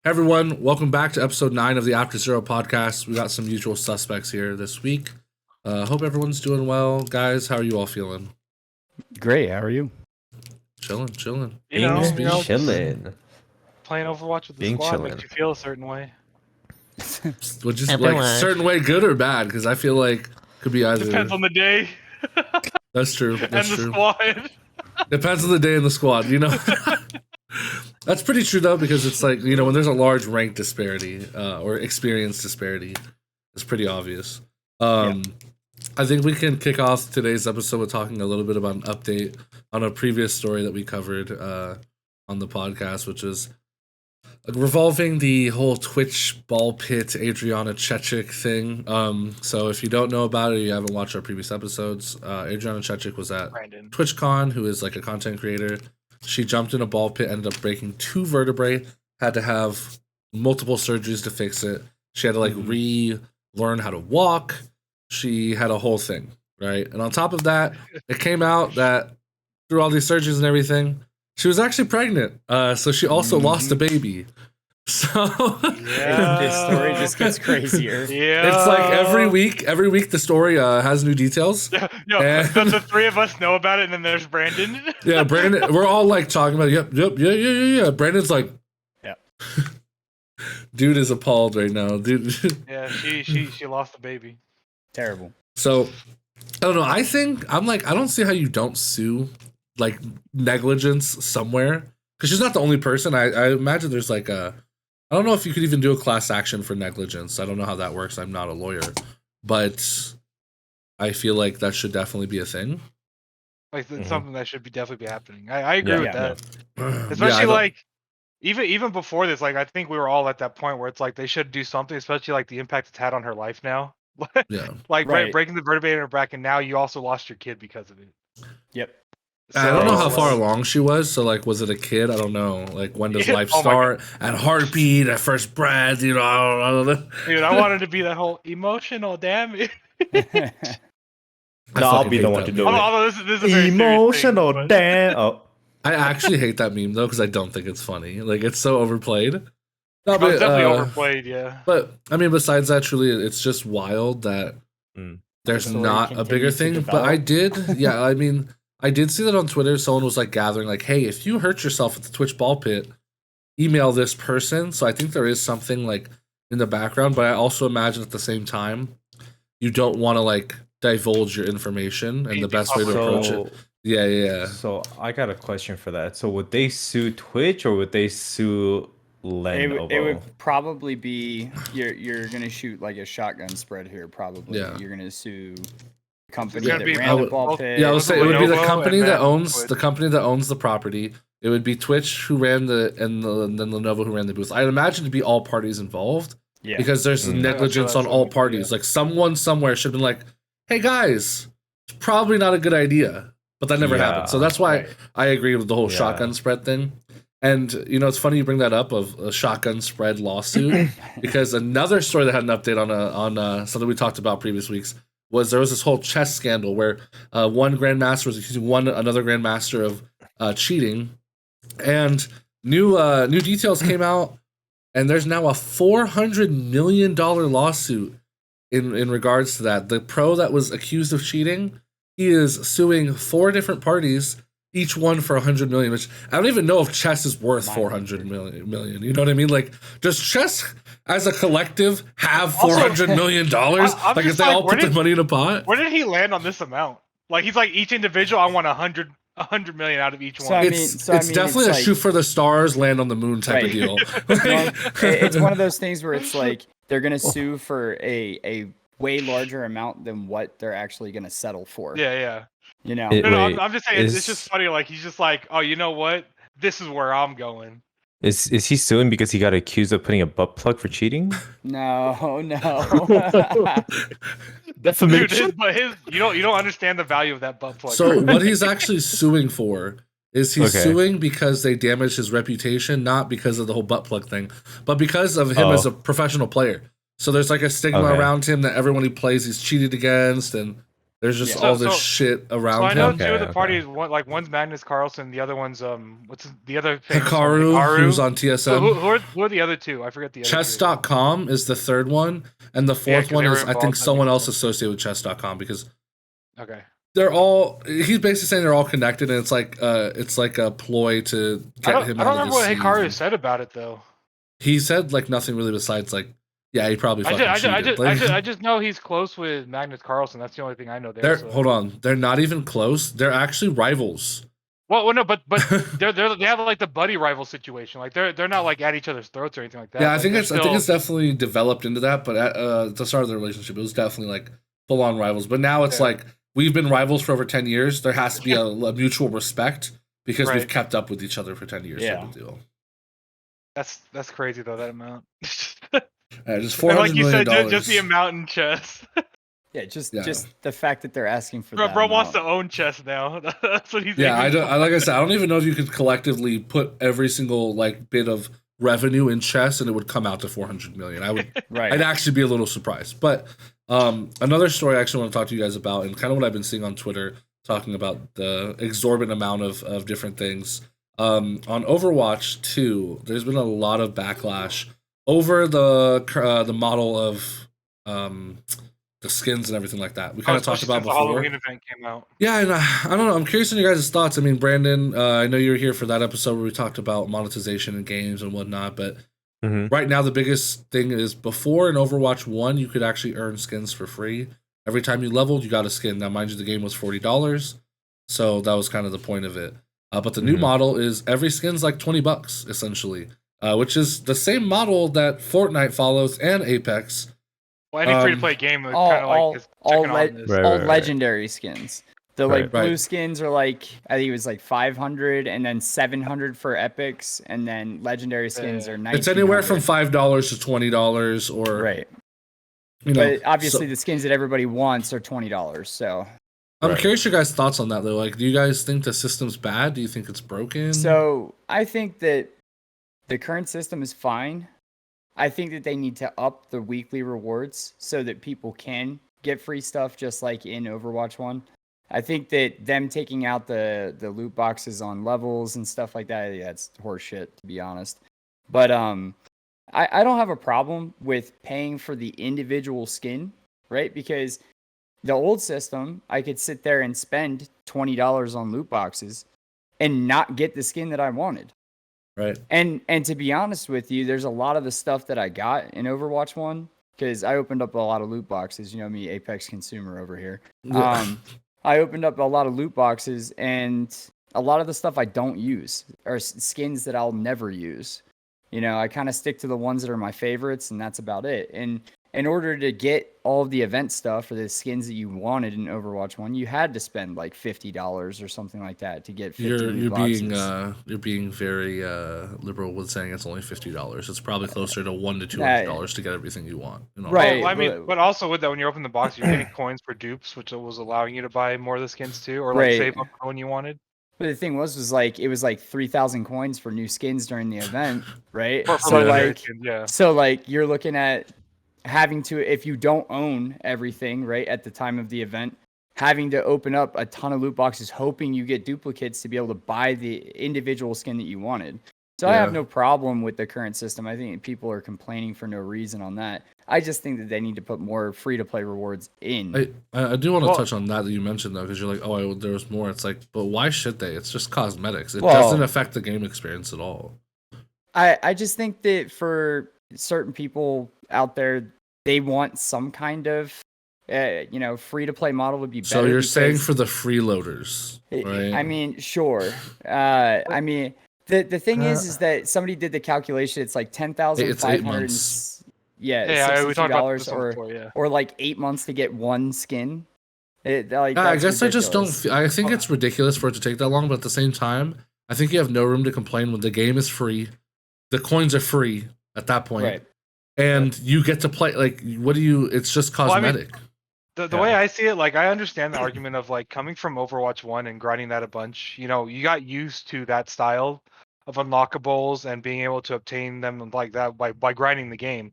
Hey everyone, welcome back to episode 9 of the After Zero podcast. We got some usual suspects here this week. Hope everyone's doing well. Guys, how are you all feeling? Great, how are you? Chilling. Chilling. Playing Overwatch with the Being squad chilling. makes you feel a certain way. Which is like certain way good or bad, because I feel like could be either. Depends on the day. That's true. That's and the true. squad. Depends on the day in the squad, you know? That's pretty true though, because it's like, you know, when there's a large rank disparity or experience disparity, it's pretty obvious. I think we can kick off today's episode with talking a little bit about an update on a previous story that we covered on the podcast, which is revolving the whole Twitch ball pit Adriana Chechik thing. So if you don't know about it, or you haven't watched our previous episodes, Adriana Chechik was at Twitchcon, who is like a content creator. She jumped in a ball pit, ended up breaking 2 vertebrae, had to have multiple surgeries to fix it. She had to like relearn how to walk. She had a whole thing, right? And on top of that, it came out that through all these surgeries and everything, she was actually pregnant. So she also lost a baby. So This story just gets crazier. it's like every week the story has new details. The 3 of us know about it, and then there's Brandon. Yeah, Brandon, we're all like talking about it. Yep, yeah. Brandon's like, yeah. Dude is appalled right now, dude. Yeah, she lost the baby. Terrible. So I don't know. I don't see how you don't sue like negligence somewhere, because she's not the only person. I imagine there's like I don't know if you could even do a class action for negligence. I don't know how that works. I'm not a lawyer, but I feel like that should definitely be a thing. Like it's something that should definitely be happening. I agree with that. Especially like even before this, like I think we were all at that point where it's like they should do something, especially like the impact it's had on her life now. Yeah. Like breaking the vertebrae in her back, and now you also lost your kid because of it. Yep. I don't know how far along she was. So, like, was it a kid? I don't know. Like, when does life start? At heartbeat, at first breath, you know? I don't know. Dude, I wanted to be that whole emotional damage. I'll be the one to do it. Although this is a very Emotional thing, damn. Oh, I actually hate that meme, though, because I don't think it's funny. Like, it's so overplayed. No, but, it's definitely overplayed, yeah. But, I mean, besides that, truly, it's just wild that there's not a bigger thing. But I did see that on Twitter. Someone was like gathering, like, hey, if you hurt yourself at the Twitch ball pit, email this person. So I think there is something like in the background, but I also imagine at the same time, you don't want to like divulge your information, and the best way to approach it. Yeah. So I got a question for that. So would they sue Twitch or would they sue Lenovo? It would probably be you're gonna shoot like a shotgun spread here. Probably, you're gonna sue the company that ran the ball pit. Yeah, I would say it would be the company that owns the property. It would be Twitch who ran and then Lenovo who ran the booth. I'd imagine to be all parties involved. Yeah, because there's negligence on all parties. Like someone somewhere should have been like, "Hey guys, it's probably not a good idea," but that never happened. So that's why I agree with the whole shotgun spread thing. And, you know, it's funny you bring that up of a shotgun spread lawsuit, because another story that had an update on something we talked about previous weeks was there was this whole chess scandal where one grandmaster was accusing another grandmaster of cheating, and new details came out, and there's now a $400 million lawsuit in regards to that. The pro that was accused of cheating, he is suing 4 different parties, each one for $100 million, which I don't even know if chess is worth $400 million. You know what I mean? Like, does chess as a collective have $400 million? Like, if they all put their money in a pot? Where did he land on this amount? Like, he's like, each individual, I want $100 million out of each one. It's definitely a shoot for the stars, land on the moon type of deal. It's one of those things where it's like they're gonna sue for a way larger amount than what they're actually gonna settle for. Yeah. You know, I'm just saying it's just funny. Like he's just like, oh, you know what? This is where I'm going. Is he suing because he got accused of putting a butt plug for cheating? No. Defamation. But you don't understand the value of that butt plug. So what he's actually suing for is he's suing because they damaged his reputation, not because of the whole butt plug thing, but because of him as a professional player. So there's like a stigma around him that everyone he plays he's cheated against, and There's just all this shit around So I him. know two of the parties. One's Magnus Carlsen, the other one's what's the other famous Hikaru, one? who's on TSM. So who are the other two? I forget the other Chess.com is the third one, and the fourth one is I think someone else associated with Chess.com because they're all. He's basically saying they're all connected, and it's like a ploy to get him. I don't remember what Hikaru said about it though. He said like nothing really besides like. Yeah, he probably fucking cheated. I just know he's close with Magnus Carlsen. That's the only thing I know there. Hold on. They're not even close. They're actually rivals. Well, no, but they have like the buddy rival situation. Like they're not like at each other's throats or anything like that. Yeah, I think it's definitely developed into that. But at the start of the relationship, it was definitely like full on rivals. But now it's like we've been rivals for over 10 years. There has to be a mutual respect because we've kept up with each other for 10 years. Yeah. Deal. That's crazy though, that amount. Just $400 like you million. said, just the amount in chess. Yeah, just the fact that they're asking for that. Bro wants to own chess now. That's what he's. Yeah, like I said, I don't even know if you could collectively put every single like bit of revenue in chess and it would come out to 400 million. I would. I'd actually be a little surprised. But another story I actually want to talk to you guys about, and kind of what I've been seeing on Twitter, talking about the exorbitant amount of different things. On Overwatch 2, there's been a lot of backlash over the model of the skins and everything like that. We kind of talked about before. The Halloween event came out. Yeah, and I don't know. I'm curious on your guys' thoughts. I mean, Brandon, I know you were here for that episode where we talked about monetization in games and whatnot, but right now the biggest thing is before in Overwatch 1, you could actually earn skins for free. Every time you leveled, you got a skin. Now, mind you, the game was $40, so that was kind of the point of it. But the new model is every skin's like $20, essentially. Which is the same model that Fortnite follows and Apex. Well, any free-to-play game is kind of like all legendary skins. The blue skins are like I think it was like 500, and then 700 for epics, and then legendary skins are 1900. It's anywhere from $5 to $20, or You know, but obviously the skins that everybody wants are $20. So I'm curious your guys' thoughts on that though. Like, do you guys think the system's bad? Do you think it's broken? So I think that the current system is fine. I think that they need to up the weekly rewards so that people can get free stuff just like in Overwatch 1. I think that them taking out the loot boxes on levels and stuff like that, that's horseshit, to be honest. But I don't have a problem with paying for the individual skin, right? Because the old system, I could sit there and spend $20 on loot boxes and not get the skin that I wanted. Right. And to be honest with you, there's a lot of the stuff that I got in Overwatch 1 because I opened up a lot of loot boxes. You know me, Apex consumer over here. I opened up a lot of loot boxes, and a lot of the stuff I don't use are skins that I'll never use. You know, I kind of stick to the ones that are my favorites, and that's about it. And in order to get all of the event stuff or the skins that you wanted in Overwatch 1, you had to spend like $50 or something like that to get 50 loot boxes. You're being very liberal with saying it's only $50. It's probably closer to $100 to $200 to get everything you want. Right. Well, I mean, but also with that, when you open the box, you're getting coins for dupes, which was allowing you to buy more of the skins too, or like save up when you wanted. But the thing was like it was like 3,000 coins for new skins during the event, right? So like you're looking at having to, if you don't own everything right at the time of the event, having to open up a ton of loot boxes, hoping you get duplicates to be able to buy the individual skin that you wanted. So I have no problem with the current system. I think people are complaining for no reason on that. I just think that they need to put more free-to-play rewards in. I do want to touch on that you mentioned, though, because you're like, oh, there was more. It's like, but why should they? It's just cosmetics. It doesn't affect the game experience at all. I just think that for certain people out there, they want some kind of free-to-play model would be better. So you're saying for the freeloaders, right? I mean, sure. I mean... The thing is that somebody did the calculation. It's like 10,500. $62 or like 8 months to get one skin. I guess ridiculous. I just don't. I think it's ridiculous for it to take that long. But at the same time, I think you have no room to complain when the game is free, the coins are free at that point, and you get to play. Like, what do you? It's just cosmetic. Well, I mean, the way I see it, like, I understand the argument of like coming from Overwatch 1 and grinding that a bunch. You know, you got used to that style of unlockables and being able to obtain them like that by grinding the game,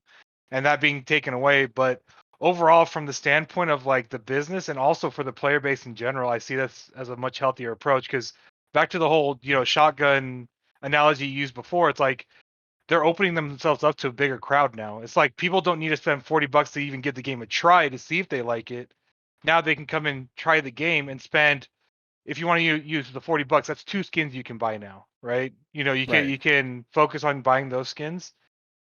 and that being taken away. But overall, from the standpoint of like the business and also for the player base in general, I see this as a much healthier approach. Because back to the whole, shotgun analogy used before, it's like they're opening themselves up to a bigger crowd now. It's like people don't need to spend $40 to even give the game a try to see if they like it. Now they can come and try the game and spend. If you want to use the $40, that's 2 skins you can buy now, right? You can focus on buying those skins.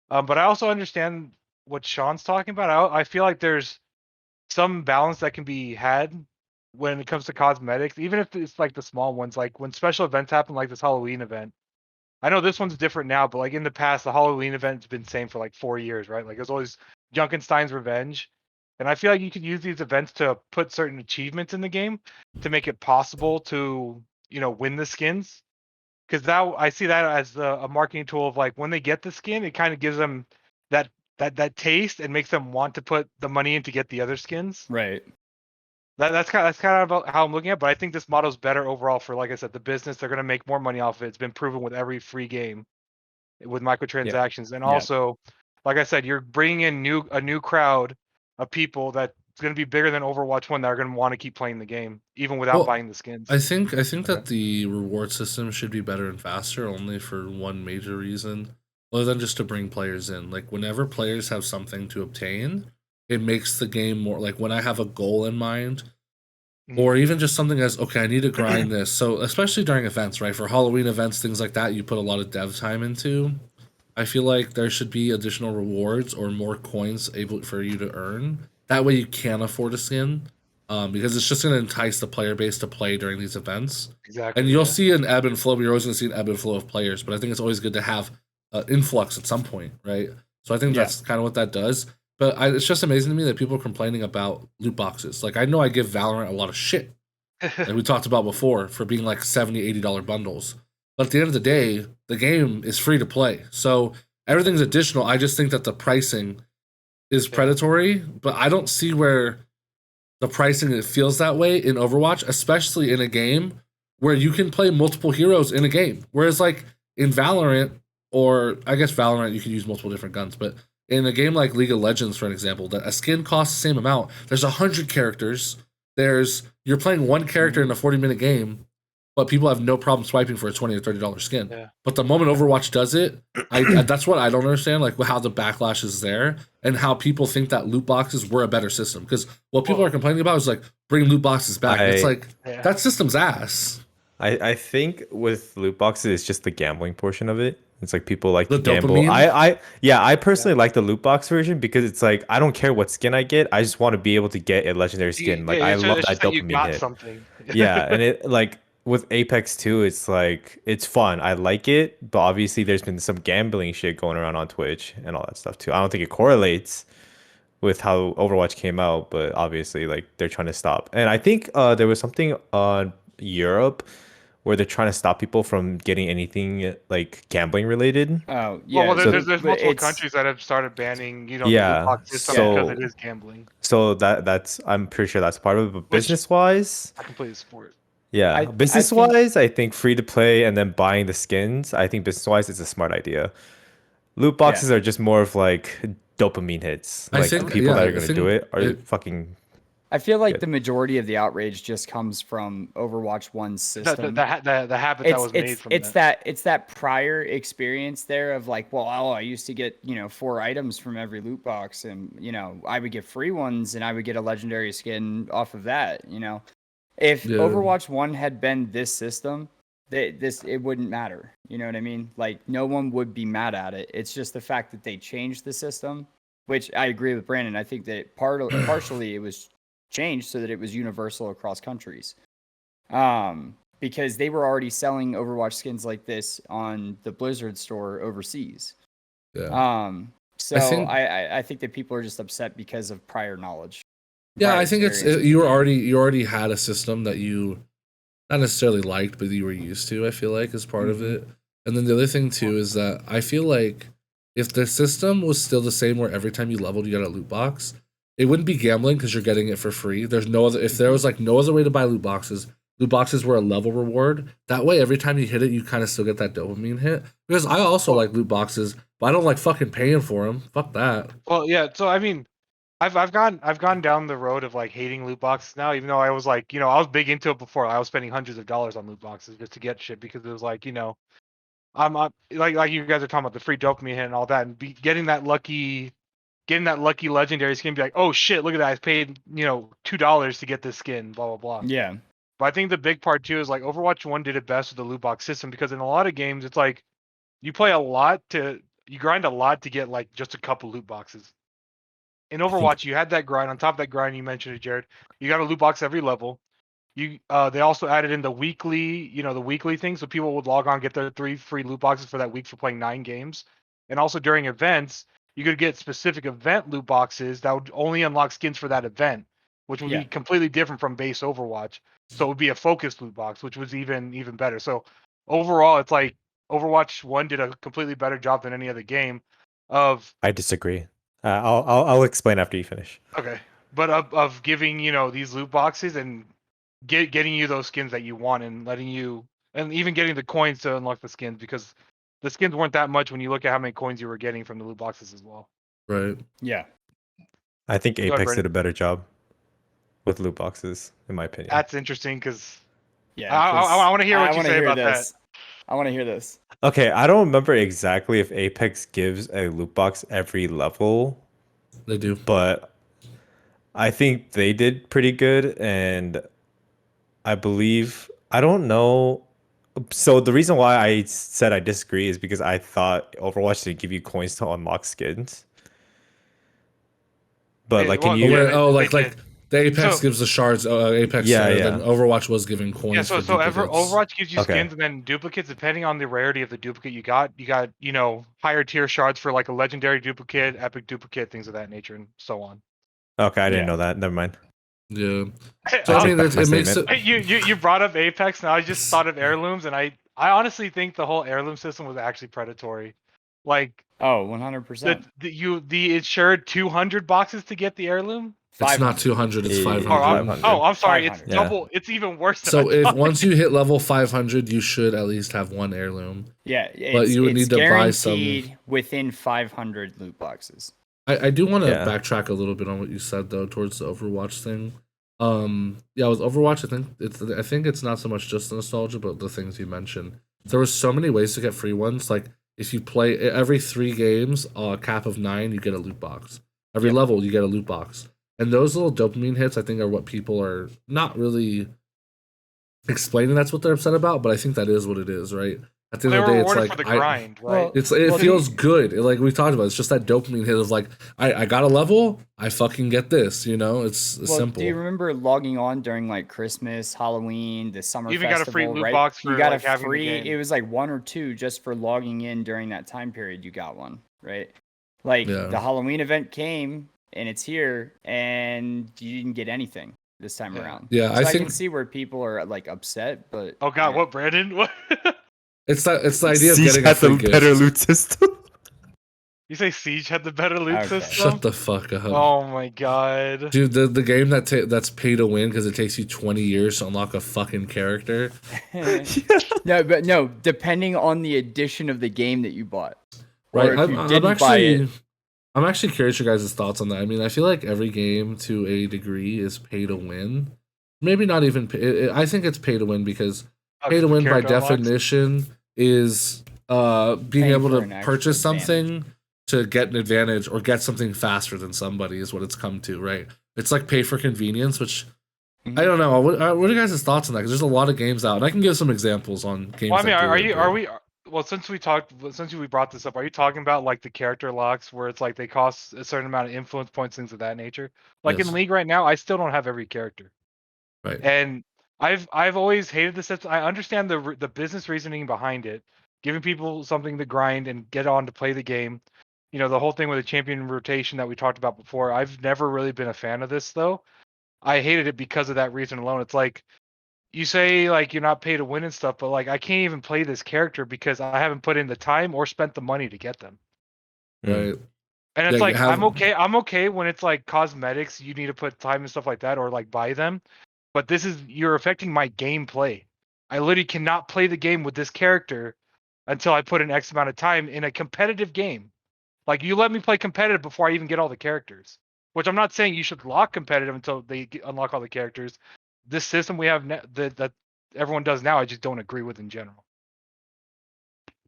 But I also understand what Sean's talking about. I feel like there's some balance that can be had when it comes to cosmetics, even if it's like the small ones, like when special events happen, like this Halloween event. I know this one's different now, but like in the past, the Halloween event's been the same for like 4 years, right? Like there's always Junkenstein's Revenge. And I feel like you could use these events to put certain achievements in the game to make it possible to, win the skins. Because now I see that as a marketing tool of like when they get the skin, it kind of gives them that taste and makes them want to put the money in to get the other skins. Right. That's kind of about how I'm looking at it, but I think this model is better overall for, like I said, the business. They're going to make more money off of it. It's been proven with every free game with microtransactions. And also, like I said, you're bringing in a new crowd of people that's going to be bigger than Overwatch 1 that are going to want to keep playing the game, even without buying the skins. I think that the reward system should be better and faster, only for one major reason, other than just to bring players in. Like, whenever players have something to obtain, it makes the game more, like, when I have a goal in mind, or even just something as, okay, I need to grind this. So, especially during events, right? For Halloween events, things like that, you put a lot of dev time into. I feel like there should be additional rewards or more coins able for you to earn. That way you can afford a skin, because it's just going to entice the player base to play during these events. Exactly. And you'll see an ebb and flow. You're always going to see an ebb and flow of players, but I think it's always good to have influx at some point, right? So I think that's kind of what that does. But it's just amazing to me that people are complaining about loot boxes. Like, I know I give Valorant a lot of shit, like we talked about before, for being like $70, $80 bundles. But at the end of the day, the game is free to play. So everything's additional. I just think that the pricing is predatory, but I don't see where the pricing, it feels that way in Overwatch, especially in a game where you can play multiple heroes in a game. Whereas like in Valorant, or I guess Valorant, you can use multiple different guns, but in a game like League of Legends, for an example, that a skin costs the same amount. There's 100 characters. You're playing one character in a 40-minute game, but people have no problem swiping for a $20 or $30 skin. Yeah. But the moment Overwatch does it, that's what I don't understand, like how the backlash is there and how people think that loot boxes were a better system. Because what people are complaining about is like, bring loot boxes back. It's like, that system's ass. I think with loot boxes, it's just the gambling portion of it. It's like people like the to gamble. Dopamine? I personally like the loot box version because it's like I don't care what skin I get. I just want to be able to get a legendary skin. Like I love that dopamine hit. Something. Yeah, and it like with Apex 2, it's like it's fun. I like it, but obviously there's been some gambling shit going around on Twitch and all that stuff too. I don't think it correlates with how Overwatch came out, but obviously like they're trying to stop. And I think there was something on Europe where they're trying to stop people from getting anything like gambling related. Oh, yeah. Well, there's multiple countries that have started banning, the loot box system because it is gambling. So that's I'm pretty sure that's part of it. But business wise, I can play the sport. Yeah, business wise, I think free to play and then buying the skins. I think business wise, it's a smart idea. Loot boxes are just more of like dopamine hits. Like the people that are going to do it are fucking. I feel like the majority of the outrage just comes from Overwatch 1's system. The habit that was made from that. It's that prior experience there of like, well, I used to get 4 items from every loot box, and I would get free ones, and I would get a legendary skin off of that. If Overwatch 1 had been this system, it wouldn't matter. You know what I mean? Like, no one would be mad at it. It's just the fact that they changed the system, which I agree with Brandon. I think that partially it was changed so that it was universal across countries, because they were already selling Overwatch skins like this on the Blizzard store overseas. So I think that people are just upset because of prior knowledge. Yeah, I think you already had a system that you not necessarily liked, but you were used to, I feel like, as part of it. And then the other thing too is that I feel like if the system was still the same where every time you leveled you got a loot box, it wouldn't be gambling because you're getting it for free. There's no other, if there was like no other way to buy loot boxes were a level reward. That way, every time you hit it, you kind of still get that dopamine hit. Because I also like loot boxes, but I don't like fucking paying for them. Fuck that. Well, yeah. So I mean, I've gone down the road of like hating loot boxes now, even though I was like, I was big into it before. I was spending hundreds of dollars on loot boxes just to get shit because it was like, I'm like you guys are talking about the free dopamine hit and all that, and getting that lucky legendary skin, be like, oh shit, look at that, I paid $2 to get this skin, blah blah blah. Yeah. But I think the big part too is like Overwatch 1 did it best with the loot box system, because in a lot of games it's like you grind a lot to get like just a couple loot boxes. In Overwatch, you had that grind. On top of that grind, you mentioned it, Jared. You got a loot box every level. They also added in the weekly thing, so people would log on, get their 3 free loot boxes for that week for playing 9 games. And also during events, you could get specific event loot boxes that would only unlock skins for that event, which would be completely different from base Overwatch. So it would be a focused loot box, which was even better. So overall, it's like Overwatch 1 did a completely better job than any other game of... I disagree. I'll explain after you finish. Okay. But of giving, these loot boxes and getting you those skins that you want, and even getting the coins to unlock the skins, because the skins weren't that much when you look at how many coins you were getting from the loot boxes as well. Right. Yeah. I think ahead, Apex Brandon. did a better job with loot boxes, in my opinion. That's interesting, because I want to hear what you say about this. that. I want to hear this. Okay, I don't remember exactly if Apex gives a loot box every level. They do. But I think they did pretty good, and I don't know. So the reason why I said I disagree is because I thought Overwatch didn't give you coins to unlock skins. But like, can you? The Apex gives the shards. Apex, then Overwatch was giving coins. Yeah, so Overwatch gives you skins and then duplicates depending on the rarity of the duplicate you got. You got higher tier shards for like a legendary duplicate, epic duplicate, things of that nature, and so on. Okay, I didn't know that. Never mind. Yeah. So I mean, it makes it. You brought up Apex, and I just thought of heirlooms, and I honestly think the whole heirloom system was actually predatory. Like, 100%. The insured 200 boxes to get the heirloom. It's not 200, it's 500. I'm sorry, it's double. It's even worse. So once you hit level 500, you should at least have one heirloom. Yeah, but you would need to buy some within 500 loot boxes. I do want to backtrack a little bit on what you said though towards the Overwatch thing. With Overwatch, I think it's not so much just the nostalgia, but the things you mentioned. There was so many ways to get free ones. Like if you play every 3 games, cap of 9, you get a loot box. Every level, you get a loot box. And those little dopamine hits, I think, are what people are not really explaining. That's what they're upset about, but I think that is what it is, right? At the end of the day, it's like for the grind, right? It feels good. Like we talked about, it's just that dopamine hit of like, I got a level, I fucking get this. It's simple. Do you remember logging on during like Christmas, Halloween, the summer you even festival? Got a free loot right? box for you got like a free. It was like 1 or 2 just for logging in during that time period. You got one, right? Like the Halloween event came. And it's here, and you didn't get anything this time around. Yeah, so I can see where people are like upset, but oh god, what, Brandon? What? It's the idea of getting a free gift. Better loot system. You say Siege had the better loot system? Shut the fuck up. Oh my god, dude, the game that's pay to win because it takes you 20 years to unlock a fucking character. No, depending on the edition of the game that you bought, right? I'm actually curious your guys' thoughts on that. I mean, I feel like every game to a degree is pay to win. Maybe not even I think it's pay to win because pay to win by definition is being able to purchase something to get an advantage or get something faster than somebody is what it's come to, right? It's like pay for convenience, which I don't know. What are you guys' thoughts on that? Because there's a lot of games out, and I can give some examples on games. Well, I mean, well, since we brought this up, are you talking about like the character locks where it's like they cost a certain amount of influence points, things of that nature? Like in League right now, I still don't have every character. Right. And I've always hated this. I understand the business reasoning behind it, giving people something to grind and get on to play the game. The whole thing with the champion rotation that we talked about before. I've never really been a fan of this though. I hated it because of that reason alone. It's like, you say like you're not paid to win and stuff, but like I can't even play this character because I haven't put in the time or spent the money to get them. Right. And it's like I'm okay when it's like cosmetics, you need to put time and stuff like that or like buy them. But you're affecting my gameplay. I literally cannot play the game with this character until I put an X amount of time in a competitive game. Like you let me play competitive before I even get all the characters. which I'm not saying you should lock competitive until they unlock all the characters. This system we have that everyone does now, I just don't agree with in general.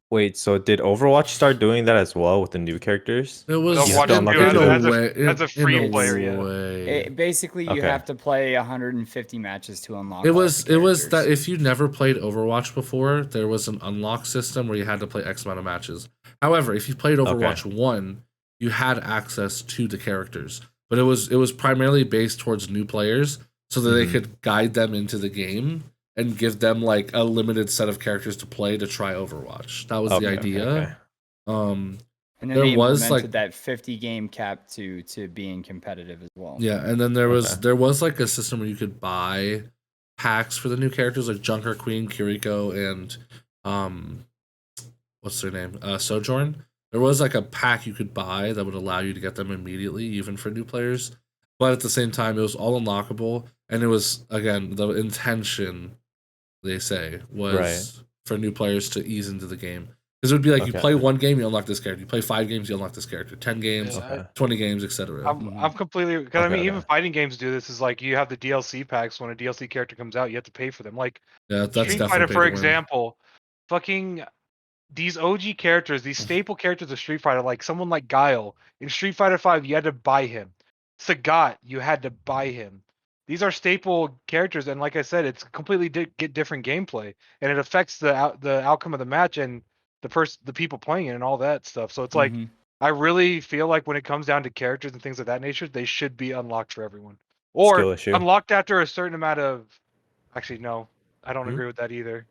Wait, so did Overwatch start doing that as well with the new characters? It was as a free player. Yeah. Basically, you have to play 150 matches to unlock. It was that if you never played Overwatch before, there was an unlock system where you had to play X amount of matches. However, if you played Overwatch 1, you had access to the characters, but it was primarily based towards new players so that they could guide them into the game and give them like a limited set of characters to play to try Overwatch. That was the idea. And then there was like that 50 game cap to being competitive as well. Yeah, and then there was like a system where you could buy packs for the new characters like Junker Queen, Kiriko, and what's their name? Sojourn. There was like a pack you could buy that would allow you to get them immediately, even for new players. But at the same time, it was all unlockable, and it was again the intention. They say was for new players to ease into the game, because it would be like you play one game, you unlock this character. You play 5 games, you unlock this character. 10 games, 20 games, etc. I'm completely because I mean even fighting games do this. Is like you have the DLC packs. When a DLC character comes out, you have to pay for them. Like that's Street Fighter, for example, fucking these OG characters, these staple characters of Street Fighter, like someone like Guile in Street Fighter 5, you had to buy him. Sagat, you had to buy him. These are staple characters, and like I said, it's completely different gameplay, and it affects the outcome of the match and the people playing it and all that stuff. So it's like I really feel like when it comes down to characters and things of that nature, they should be unlocked for everyone, or unlocked after a certain amount of. Actually, no, I don't agree with that either.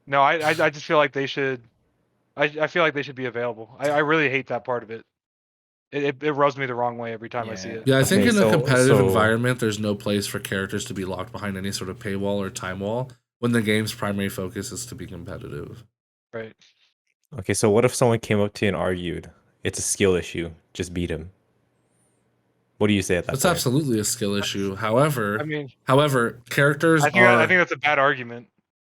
No, I just feel like they should. I feel like they should be available. I really hate that part of it. It rubs me the wrong way every time I see it. Yeah, I think in a competitive environment, there's no place for characters to be locked behind any sort of paywall or time wall when the game's primary focus is to be competitive. Right. Okay, so what if someone came up to you and argued it's a skill issue? Just beat him. What do you say at that point? That's absolutely a skill issue. However, characters I think that's a bad argument.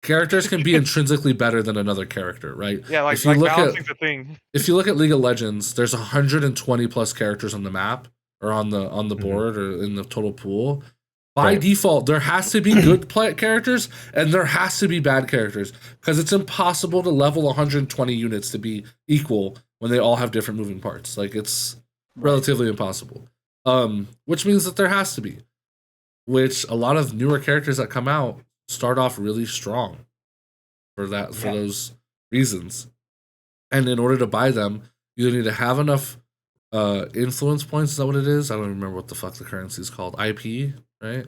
Characters can be intrinsically better than another character, right? Yeah, like balancing's the thing. If you look at League of Legends, there's 120 plus characters on the map or on the board or in the total pool. By default, there has to be good characters and there has to be bad characters, because it's impossible to level 120 units to be equal when they all have different moving parts. Like it's relatively impossible. Which means that there has to be, which a lot of newer characters that come out start off really strong for those reasons. And in order to buy them, you need to have enough influence points. Is that what it is? I don't remember what the fuck the currency is called. IP, right?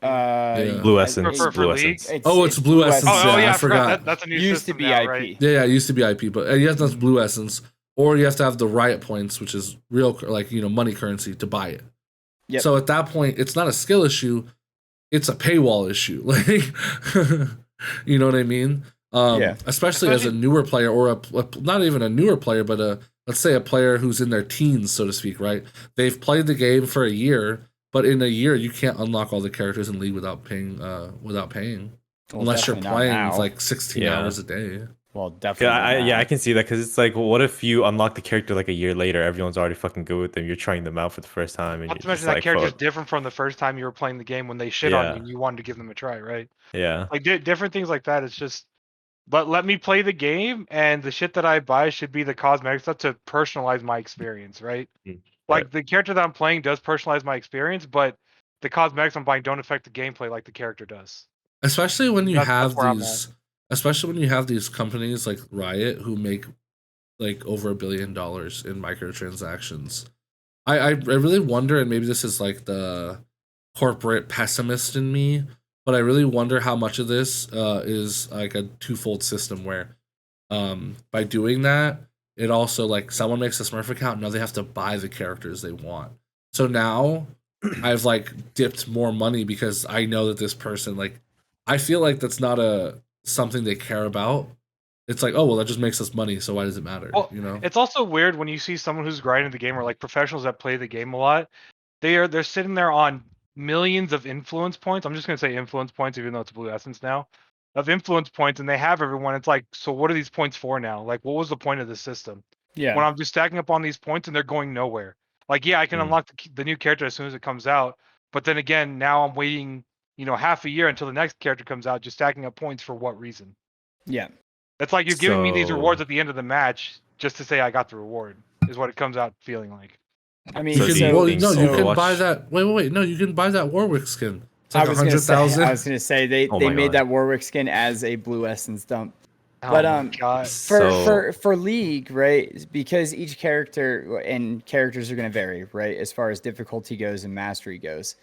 Blue Essence. Blue Essence. It's Blue Essence. I forgot. That's a new used to be now, IP. Right? Yeah, it used to be IP, but you have to have Blue Essence, or you have to have the Riot points, which is real, like money currency to buy it. Yep. So at that point, it's not a skill issue. It's a paywall issue, like, you know what I mean? Especially as a newer player, or not even a newer player, but let's say a player who's in their teens, so to speak, right? They've played the game for a year, but in a year you can't unlock all the characters in League without paying, unless you're playing like 16 hours a day. Well, definitely. I can see that, because it's like, what if you unlock the character like a year later? Everyone's already fucking good with them. You're trying them out for the first time, and not to mention that character's different from the first time you were playing the game when they shit on you and you wanted to give them a try, right? Yeah. Like different things like that. It's just, but let me play the game, and the shit that I buy should be the cosmetic stuff to personalize my experience, right? Like the character that I'm playing does personalize my experience, but the cosmetics I'm buying don't affect the gameplay like the character does. Especially when you have these companies like Riot who make like over $1 billion in microtransactions. I really wonder, and maybe this is like the corporate pessimist in me, but I really wonder how much of this is like a twofold system where by doing that, it also, like, someone makes a Smurf account, now they have to buy the characters they want. So now I've like dipped more money because I know that this person, like, I feel like that's not something they care about. It's like, oh, well, that just makes us money, so why does it matter? Well, it's also weird when you see someone who's grinding the game, or like professionals that play the game a lot. They're sitting there on millions of influence points. I'm just gonna say influence points, even though it's Blue Essence now, of influence points, and they have everyone. It's like, so what are these points for now? Like, what was the point of the system? Yeah. When I'm just stacking up on these points and they're going nowhere. Like, yeah, I can unlock the new character as soon as it comes out, but then again, now I'm waiting, half a year until the next character comes out, just stacking up points for what reason? Yeah. It's like you're giving me these rewards at the end of the match just to say I got the reward, is what it comes out feeling like. I mean, So you do can, you well, think no, you can Overwatch- buy that. Wait, no, you can buy that Warwick skin. It's like I was gonna 100,000. say they Oh my made God. that Warwick skin as a blue essence dump. Oh But my God. for League, right? Because each character and characters are going to vary, right? As far as difficulty goes and mastery goes,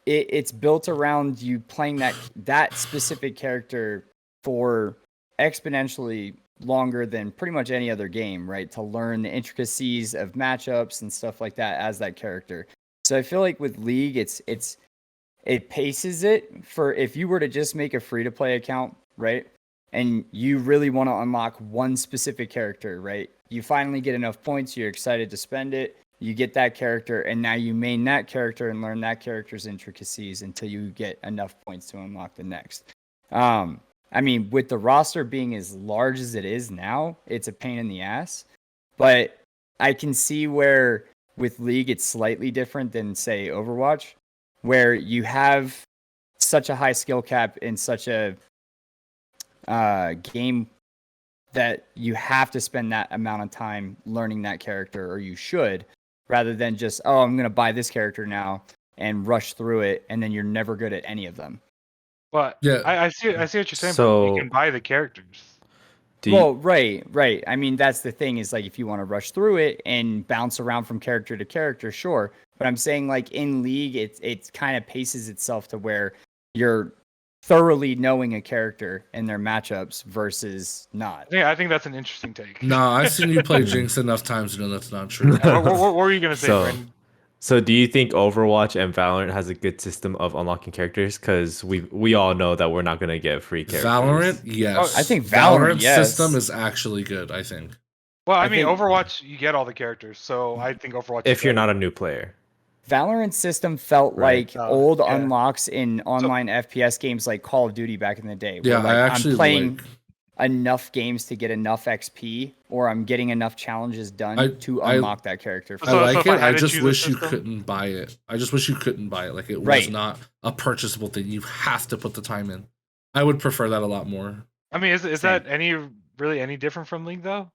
it's built around you playing that specific character for exponentially longer than pretty much any other game, right? To learn the intricacies of matchups and stuff like that as that character. So I feel like with League, it paces it for if you were to just make a free to play account, right? And you really want to unlock one specific character, right? You finally get enough points, you're excited to spend it, you get that character, and now you main that character and learn that character's intricacies until you get enough points to unlock the next. I mean, with the roster being as large as it is now, it's a pain in the ass. But I can see where with League it's slightly different than, say, Overwatch, where you have such a high skill cap in such a game that you have to spend that amount of time learning that character, or you should, rather than just, oh, I'm going to buy this character now and rush through it, and then you're never good at any of them. But Yeah. I see what you're saying, So- but you can buy the characters. Right. I mean, that's the thing is like if you want to rush through it and bounce around from character to character, sure. But I'm saying like in League, it kind of paces itself to where you're thoroughly knowing a character and their matchups versus not. Yeah, I think that's an interesting take. Nah, I've seen you play Jinx enough times to know that's not true. What were you gonna say, Brandon? So do you think Overwatch and Valorant has a good system of unlocking characters? Because we all know that we're not gonna get free characters. Valorant, yes. I think Valorant, yes. system is actually good, I think. Well, I I mean, think- Overwatch, you get all the characters, so I think Overwatch. If you're not a new player. Valorant system felt Right. like old yeah. unlocks in online FPS games like Call of Duty back in the day. Yeah, where, like, I actually I'm playing like. enough games to get enough XP, or I'm getting enough challenges done to I- unlock that character. I like if I it. had I to just choose a wish you system- couldn't buy it. I just wish you couldn't buy it. Like it was Right. not a purchasable thing. You have to put the time in. I would prefer that a lot more. I mean, is Same. that any different from League though?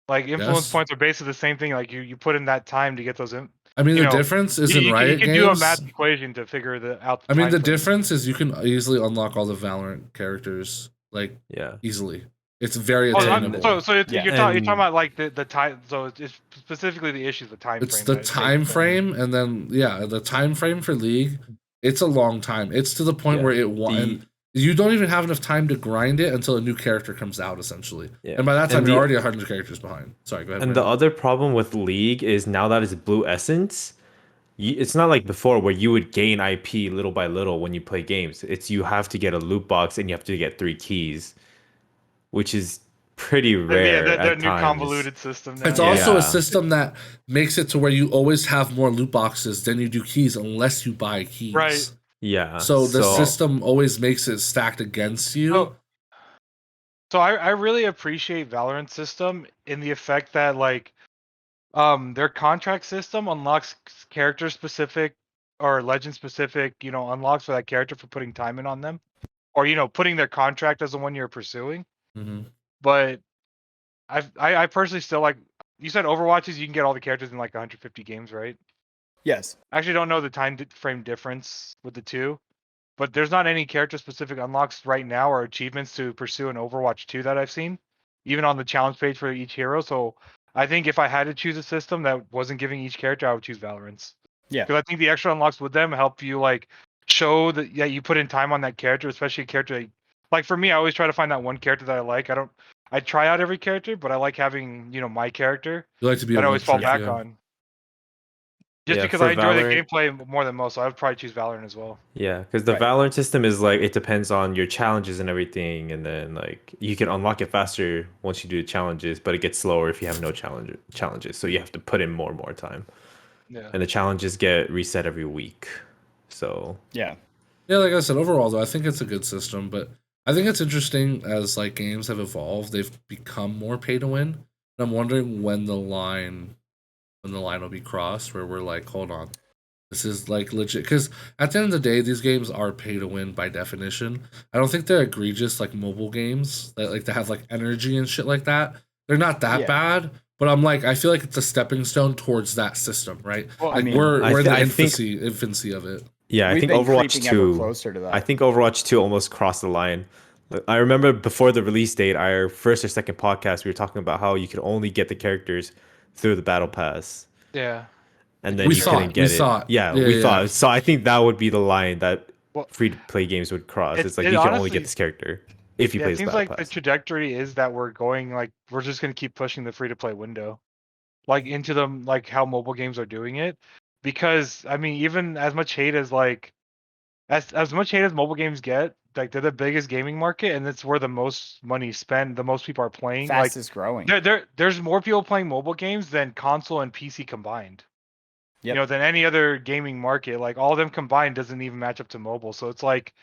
Like influence Yes. points are basically the same thing. Like you put in that time to get those in. I mean, You the know, difference is You in can Riot do a games. math equation to figure out. I mean, time the frame. difference is you can easily unlock all the Valorant characters like Yeah. easily. It's very Oh, attainable. so Yeah. you're talking And- about like the time. So it's specifically the issue, the time It's frame. the that it takes time them. frame, and then the time frame for League. It's a long time. It's to the point Yeah. where and you don't even have enough time to grind it until a new character comes out, essentially. Yeah. And by that time, And you're the- already 100 characters behind. Sorry, go ahead. And the Brandon. other problem with League is now that it's Blue Essence, it's not like before where you would gain IP little by little when you play games. It's you have to get a loot box and you have to get 3 keys, which is pretty rare Their at new times. convoluted system. Now. It's also Yeah. a system that makes it to where you always have more loot boxes than you do keys unless you buy keys. Right. Yeah. So the system always makes it stacked against you. So I really appreciate Valorant system in the effect that like their contract system unlocks character specific or legend specific, unlocks for that character for putting time in on them. Or putting their contract as the one you're pursuing. Mhm. But I personally still like you said Overwatches you can get all the characters in like 150 games, right? Yes. I actually don't know the time frame difference with the two. But there's not any character specific unlocks right now or achievements to pursue in Overwatch 2 that I've seen, even on the challenge page for each hero. So I think if I had to choose a system that wasn't giving each character, I would choose Valorant's. Yeah. Because I think the extra unlocks with them help you like show that you put in time on that character, especially a character like for me, I always try to find that one character that I like. I try out every character, but I like having, my character You like to be that I able always to fall trick, back yeah. on. Just Yeah, because for I enjoy the Valorant- gameplay more than most, so I would probably choose Valorant as well. Yeah, because the Right. Valorant system is like it depends on your challenges and everything, and then like you can unlock it faster once you do the challenges, but it gets slower if you have no challenges. So you have to put in more time, Yeah. and the challenges get reset every week. So Yeah. Yeah, like I said, overall though, I think it's a good system, but I think it's interesting as like games have evolved, they've become more pay to win. I'm wondering when the line will be crossed where we're like, hold on, this is like legit. Because at the end of the day, these games are pay to win by definition. I don't think they're egregious like mobile games that like to have like energy and shit like that. They're not that bad. But I'm like, I feel like it's a stepping stone towards that system, right? Well, like we're in the infancy of it. Yeah, I think Overwatch 2. Closer to that. I think Overwatch 2 almost crossed the line. I remember before the release date, our first or second podcast, we were talking about how you could only get the characters through the battle pass. Yeah. And then you couldn't get it. Yeah, we thought. So I think that would be the line that free-to-play games would cross. It's like you can only get this character if you play the battle pass. It seems like the trajectory is that we're going like we're just going to keep pushing the free-to-play window, like into them, like how mobile games are doing it. Because I mean, even as much hate as like as much hate as mobile games get, like they're the biggest gaming market, and it's where the most money is spent, the most people are playing. Fastest growing. There's more people playing mobile games than console and PC combined. Yep. You know, than any other gaming market. Like all of them combined doesn't even match up to mobile. So it's like,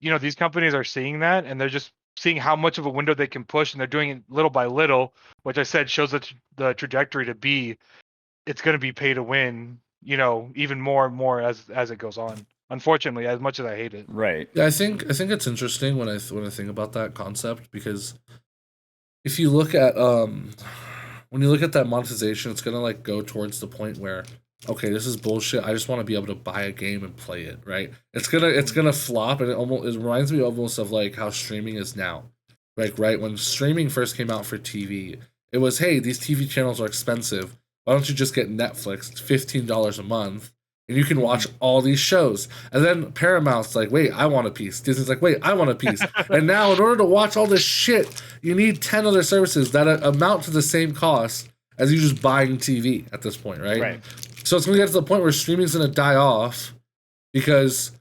you know, these companies are seeing that, and they're just seeing how much of a window they can push, and they're doing it little by little, which I said shows the trajectory to be, it's going to be pay to win. You know, even more and more as it goes on. Unfortunately, as much as I hate it. Right. Yeah, I think it's interesting when I think about that concept, because if you look at when you look at that monetization, it's gonna like go towards the point where, okay, this is bullshit. I just want to be able to buy a game and play it, right? It's gonna flop, and it reminds me almost of like how streaming is now. Like, right, when streaming first came out for TV, it was, hey, these TV channels are expensive. Why don't you just get Netflix? It's $15 a month, and you can watch all these shows. And then Paramount's like, wait, I want a piece. Disney's like, wait, I want a piece. And now in order to watch all this shit, you need 10 other services that amount to the same cost as you just buying TV at this point, right? Right. So it's going to get to the point where streaming's going to die off because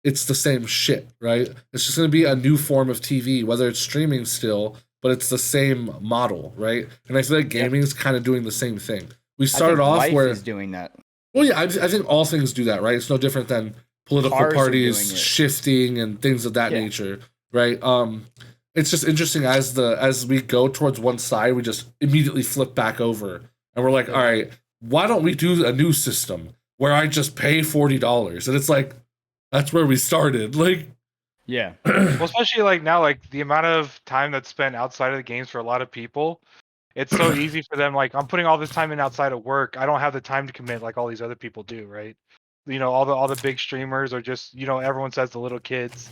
it's the same shit, right? It's just going to be a new form of TV, whether it's streaming still, but it's the same model, right? And I feel like gaming is kind of doing the same thing. We started off where is doing that. Well, yeah, I think all things do that, right? It's no different than political parties shifting and things of that nature, right? It's just interesting as we go towards one side, we just immediately flip back over, and we're like, all right, why don't we do a new system where I just pay $40? And it's like, that's where we started, like. Yeah. Well, especially like now, like the amount of time that's spent outside of the games for a lot of people, it's so easy for them. Like, I'm putting all this time in outside of work. I don't have the time to commit like all these other people do, right? You know, all the big streamers are just, you know, everyone says the little kids.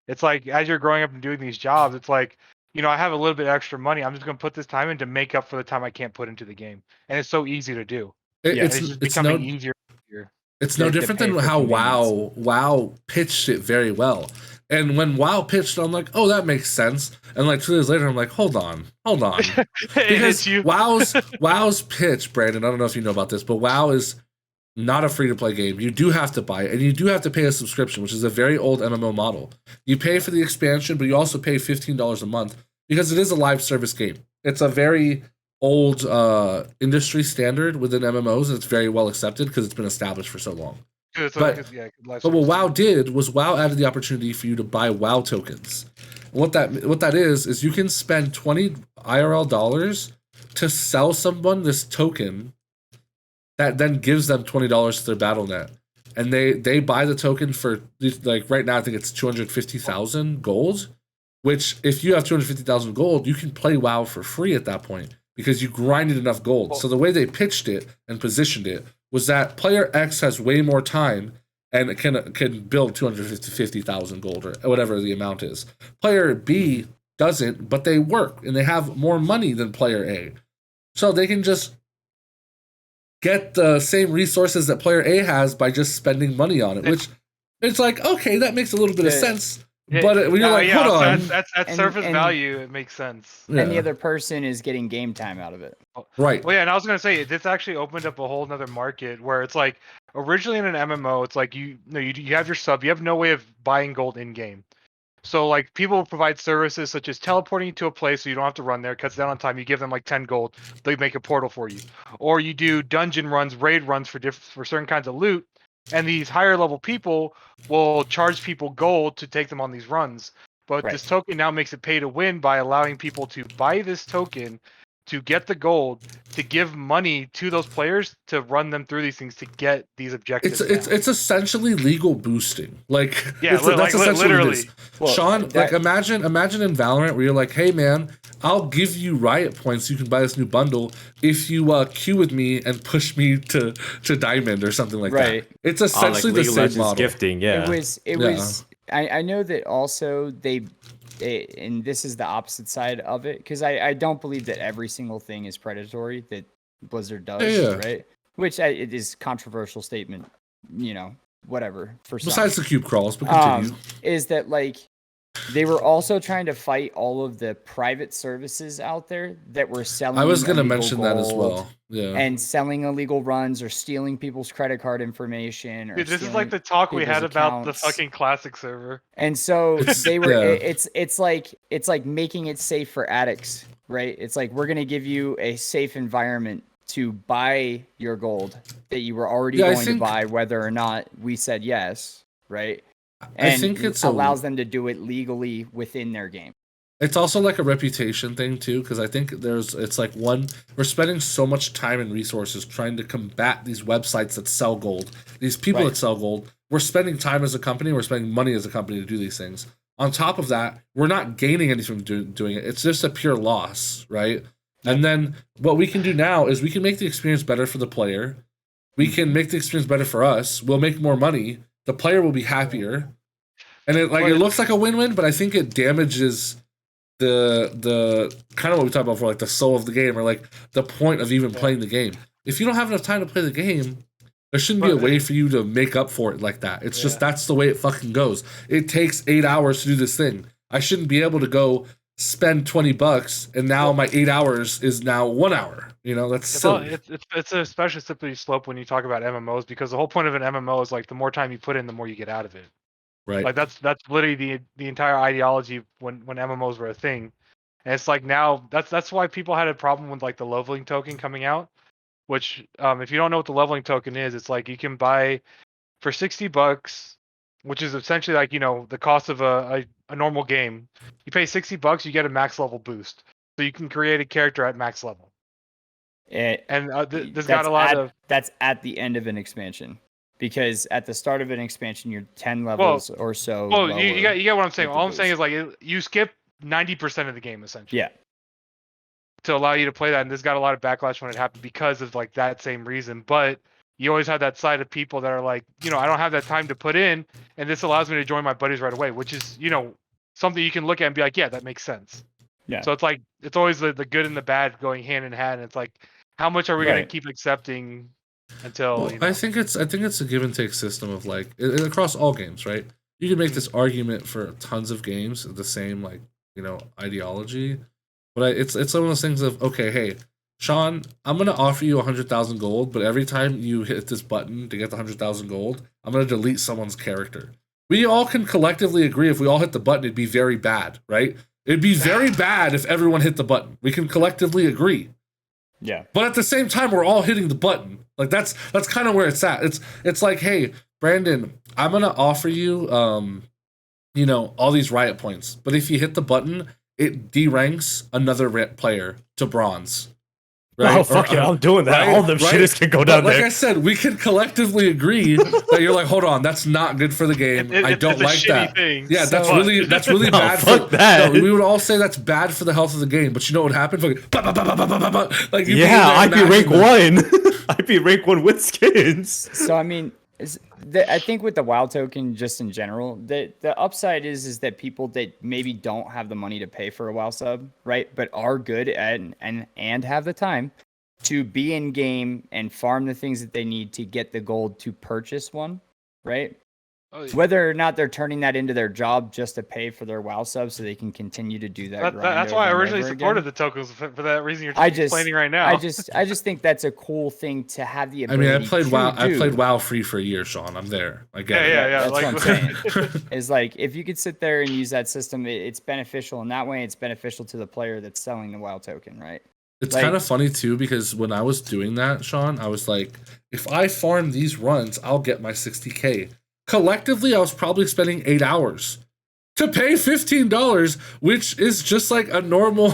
It's like as you're growing up and doing these jobs, it's like, you know, I have a little bit extra money. I'm just going to put this time in to make up for the time I can't put into the game, and it's so easy to do. It's just becoming easier. It's no different than how WoW pitched it very well. And when WoW pitched, I'm like, oh, that makes sense. And like 2 days later, I'm like, hold on. Because WoW's pitch, Brandon, I don't know if you know about this, but WoW is not a free-to-play game. You do have to buy it, and you do have to pay a subscription, which is a very old MMO model. You pay for the expansion, but you also pay $15 a month because it is a live service game. It's a very old industry standard within MMOs, and it's very well accepted because it's been established for so long. But what WoW did was WoW added the opportunity for you to buy WoW tokens. What that is you can spend 20 IRL dollars to sell someone this token that then gives them $20 to their BattleNet. And they buy the token for, like, right now I think it's 250,000 gold, which if you have 250,000 gold, you can play WoW for free at that point because you grinded enough gold. So the way they pitched it and positioned it was that player X has way more time and can build 250,000 gold or whatever the amount is. Player B doesn't, but they work and they have more money than player A. So they can just get the same resources that player A has by just spending money on it, which it's like, okay, that makes a little bit of sense. But when you're like, hold on. That's surface value. It makes sense. Yeah. And the other person is getting game time out of it. Right. Well, yeah, and I was going to say, this actually opened up a whole nother market where it's like, originally in an MMO, it's like you have your sub. You have no way of buying gold in-game. So, like, people provide services such as teleporting you to a place so you don't have to run there, cuts down on time. You give them, like, 10 gold. They make a portal for you. Or you do dungeon runs, raid runs for certain kinds of loot. And these higher level people will charge people gold to take them on these runs. But this token now makes it pay to win by allowing people to buy this token to get the gold, to give money to those players to run them through these things to get these objectives. It's essentially legal boosting. Like yeah, that's essentially literally. What it is. Well, Sean, like imagine in Valorant where you're like, hey man, I'll give you riot points so you can buy this new bundle if you queue with me and push me to diamond or something like that. It's essentially like the same model. Gifting, yeah. It was. I know that also and this is the opposite side of it, because I don't believe that every single thing is predatory that Blizzard does, right? Which it is controversial statement, whatever. For besides the cube crawls, but continue. Is that like they were also trying to fight all of the private services out there that were selling. I was going to mention that as well. Yeah. And selling illegal runs or stealing people's credit card information. Or dude, this is like the talk we had about the fucking classic server. And so they were. It's like making it safe for addicts, right? It's like we're gonna give you a safe environment to buy your gold that you were already going to buy, whether or not we said yes, right? And I think it allows them to do it legally within their game. It's also like a reputation thing too, because I think it's like we're spending so much time and resources trying to combat these websites that sell gold, these people that sell gold. We're spending time as a company, we're spending money as a company to do these things. On top of that, we're not gaining anything from doing it. It's just a pure loss, right? And then what we can do now is we can make the experience better for the player. We can make the experience better for us. We'll make more money. The player will be happier. And it looks like a win-win, but I think it damages the kind of what we talked about before, like the soul of the game, or like the point of even playing the game. If you don't have enough time to play the game, there shouldn't be a way for you to make up for it like that. It's just that's the way it fucking goes. It takes 8 hours to do this thing. I shouldn't be able to go spend $20 and now my 8 hours is now 1 hour. That's silly. It's a especially slippery slope when you talk about MMOs, because the whole point of an MMO is like the more time you put in, the more you get out of it. Right. Like that's literally the entire ideology when MMOs were a thing. And it's like now that's why people had a problem with like the leveling token coming out, which if you don't know what the leveling token is, it's like you can buy for $60, which is essentially like, the cost of a normal game. You pay $60, you get a max level boost. So you can create a character at max level. There's got a lot of that's at the end of an expansion. Because at the start of an expansion, you're 10 levels or so. Well, you get what I'm saying. All I'm saying is like you skip 90% of the game essentially. Yeah. To allow you to play that, and this got a lot of backlash when it happened because of like that same reason. But you always have that side of people that are like, I don't have that time to put in, and this allows me to join my buddies right away, which is something you can look at and be like, yeah, that makes sense. Yeah. So it's like it's always the good and the bad going hand in hand. It's like, how much are we going to keep accepting? Until I think it's a give and take system of like across all games, right? You can make this argument for tons of games, the same ideology, but it's one of those things of, okay, hey, Sean, I'm gonna offer you 100,000 gold, but every time you hit this button to get the 100,000 gold, I'm gonna delete someone's character. We all can collectively agree if we all hit the button, it'd be very bad, right? It'd be very bad if everyone hit the button. We can collectively agree. Yeah. But at the same time, we're all hitting the button. Like that's kind of where it's at. It's like, hey, Brandon, I'm gonna offer you all these riot points, but if you hit the button, it deranks another player to bronze. Right? Oh, fuck it, I'm doing that. All them shitters can go down there. Like I said, we can collectively agree that you're like, hold on, that's not good for the game. I don't like that. Thing. Yeah, that's really bad for that. No, we would all say that's bad for the health of the game, but you know what happened? Like, I'd be rank 1. I'd be rank 1 with skins. So I mean, I think with the WoW token, just in general, the upside is that people that maybe don't have the money to pay for a WoW sub, right, but are good at and have the time to be in game and farm the things that they need to get the gold to purchase one, right? Whether or not they're turning that into their job just to pay for their WoW sub so they can continue to do that. That's why I originally supported the tokens for that reason you're explaining right now. I just think that's a cool thing to have the ability. I mean, I played WoW free for a year, Sean. I'm there. I get it. Yeah. That's what I'm saying. Is like if you could sit there and use that system, it's beneficial in that way. It's beneficial to the player that's selling the WoW token, right? It's kind of funny too, because when I was doing that, Sean, I was like, if I farm these runs, I'll get my 60K. Collectively, I was probably spending 8 hours. to pay $15, which is just like a normal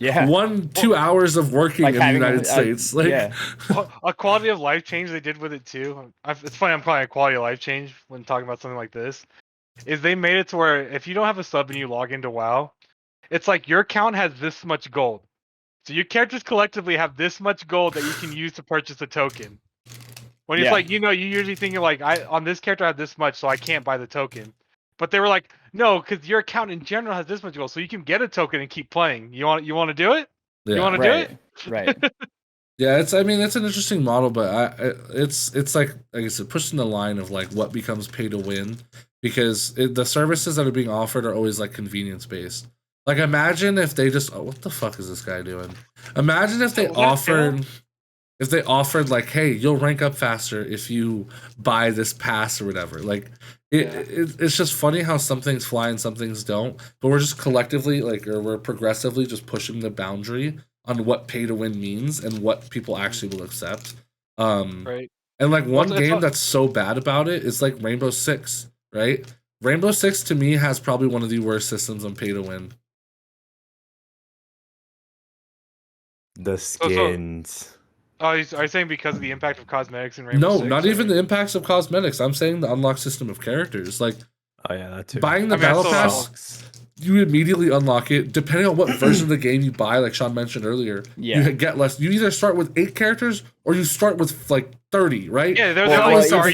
1-2 hours of working in the United States. A quality of life change they did with it too. It's funny I'm calling it a quality of life change when talking about something like this. Is they made it to where if you don't have a sub and you log into WoW, it's like your account has this much gold. So your characters collectively have this much gold that you can use to purchase a token. When it's like, you usually think you're like, on this character I have this much, so I can't buy the token. But they were like, no, because your account in general has this much gold, so you can get a token and keep playing. You want to do it? Yeah. You want to do it? Right. Yeah, it's an interesting model, but it's like I said, pushing the line of like what becomes pay to win, because the services that are being offered are always like convenience based. Like imagine if they just what the fuck is this guy doing? Imagine if they offered like, hey, you'll rank up faster if you buy this pass or whatever. Like it's just funny how some things fly and some things don't, but we're just collectively we're progressively just pushing the boundary on what pay to win means and what people actually will accept. Right. And like one game that's so bad about it is like Rainbow Six, right? Rainbow Six to me has probably one of the worst systems on pay to win. The skins. Are you saying because of the impact of cosmetics in Rainbow Six? No, not even the impacts of cosmetics. I'm saying the unlock system of characters. Like, oh yeah, that too. Buying the battle pass, you immediately unlock it. Depending on what version of the game you buy, like Sean mentioned earlier, you get less. You either start with 8 characters or you start with like 30, right? Yeah, they're like, so are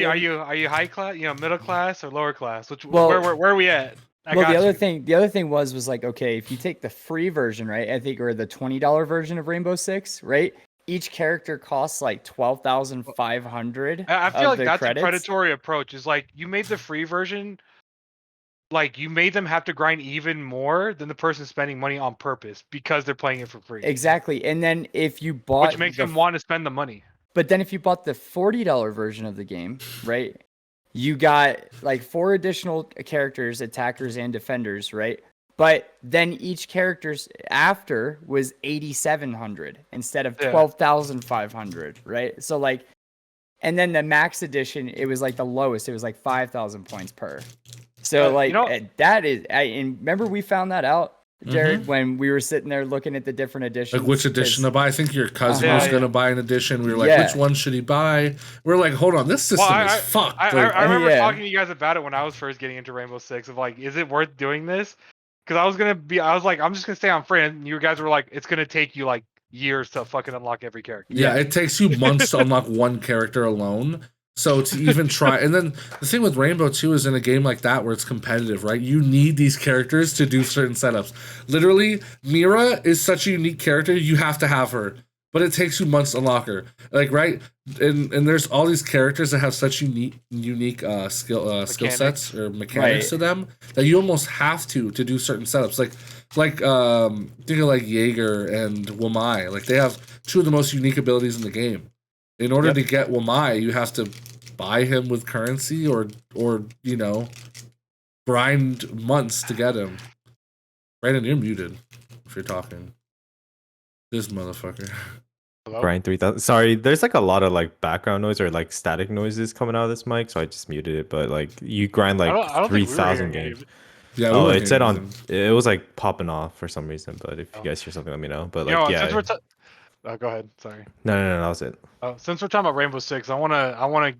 you high class, middle class, or lower class? Where are we at? The other thing was like, okay, if you take the free version, right? I think, or the $20 version of Rainbow Six, right? Each character costs like 12,500. I feel like that's a predatory approach. Is like you made the free version, like you made them have to grind even more than the person spending money on purpose because they're playing it for free. Exactly, and then if you bought, which makes them want to spend the money. But then if you bought the $40 version of the game, right? You got like 4 additional characters, attackers and defenders, right? But then each character's after was 8,700 instead of 12,500, right? So like, and then the max edition, it was like the lowest. It was like 5,000 points per. So like that is, and remember we found that out, Jared, when we were sitting there looking at the different editions. Like which edition to buy? I think your cousin was going to buy an edition. We were like, which one should he buy? We're like, hold on, this system is fucked. I remember talking to you guys about it when I was first getting into Rainbow Six of like, is it worth doing this? Because I was like, I'm just going to stay on free. And you guys were like, it's going to take you like years to fucking unlock every character. Yeah, it takes you months to unlock one character alone. So to even try, and then the thing with Rainbow too is in a game like that where it's competitive, right? You need these characters to do certain setups. Literally, Mira is such a unique character, you have to have her, but it takes you months to unlock her. Like, right? And there's all these characters that have such unique skill sets or mechanics to them that you almost have to do certain setups. Like think of like Jaeger and Wamai. Like they have 2 of the most unique abilities in the game. In order to get Wamai, you have to buy him with currency or grind months to get him. Brandon, you're muted if you're talking. This motherfucker. Hello? Grind 3,000. Sorry, there's like a lot of like background noise or like static noises coming out of this mic, so I just muted it. But like you grind like 3,000 games. Yeah, it said it was like popping off for some reason. But if you guys hear something, let me know. But like go ahead. Sorry. No, that was it. Since we're talking about Rainbow Six, I wanna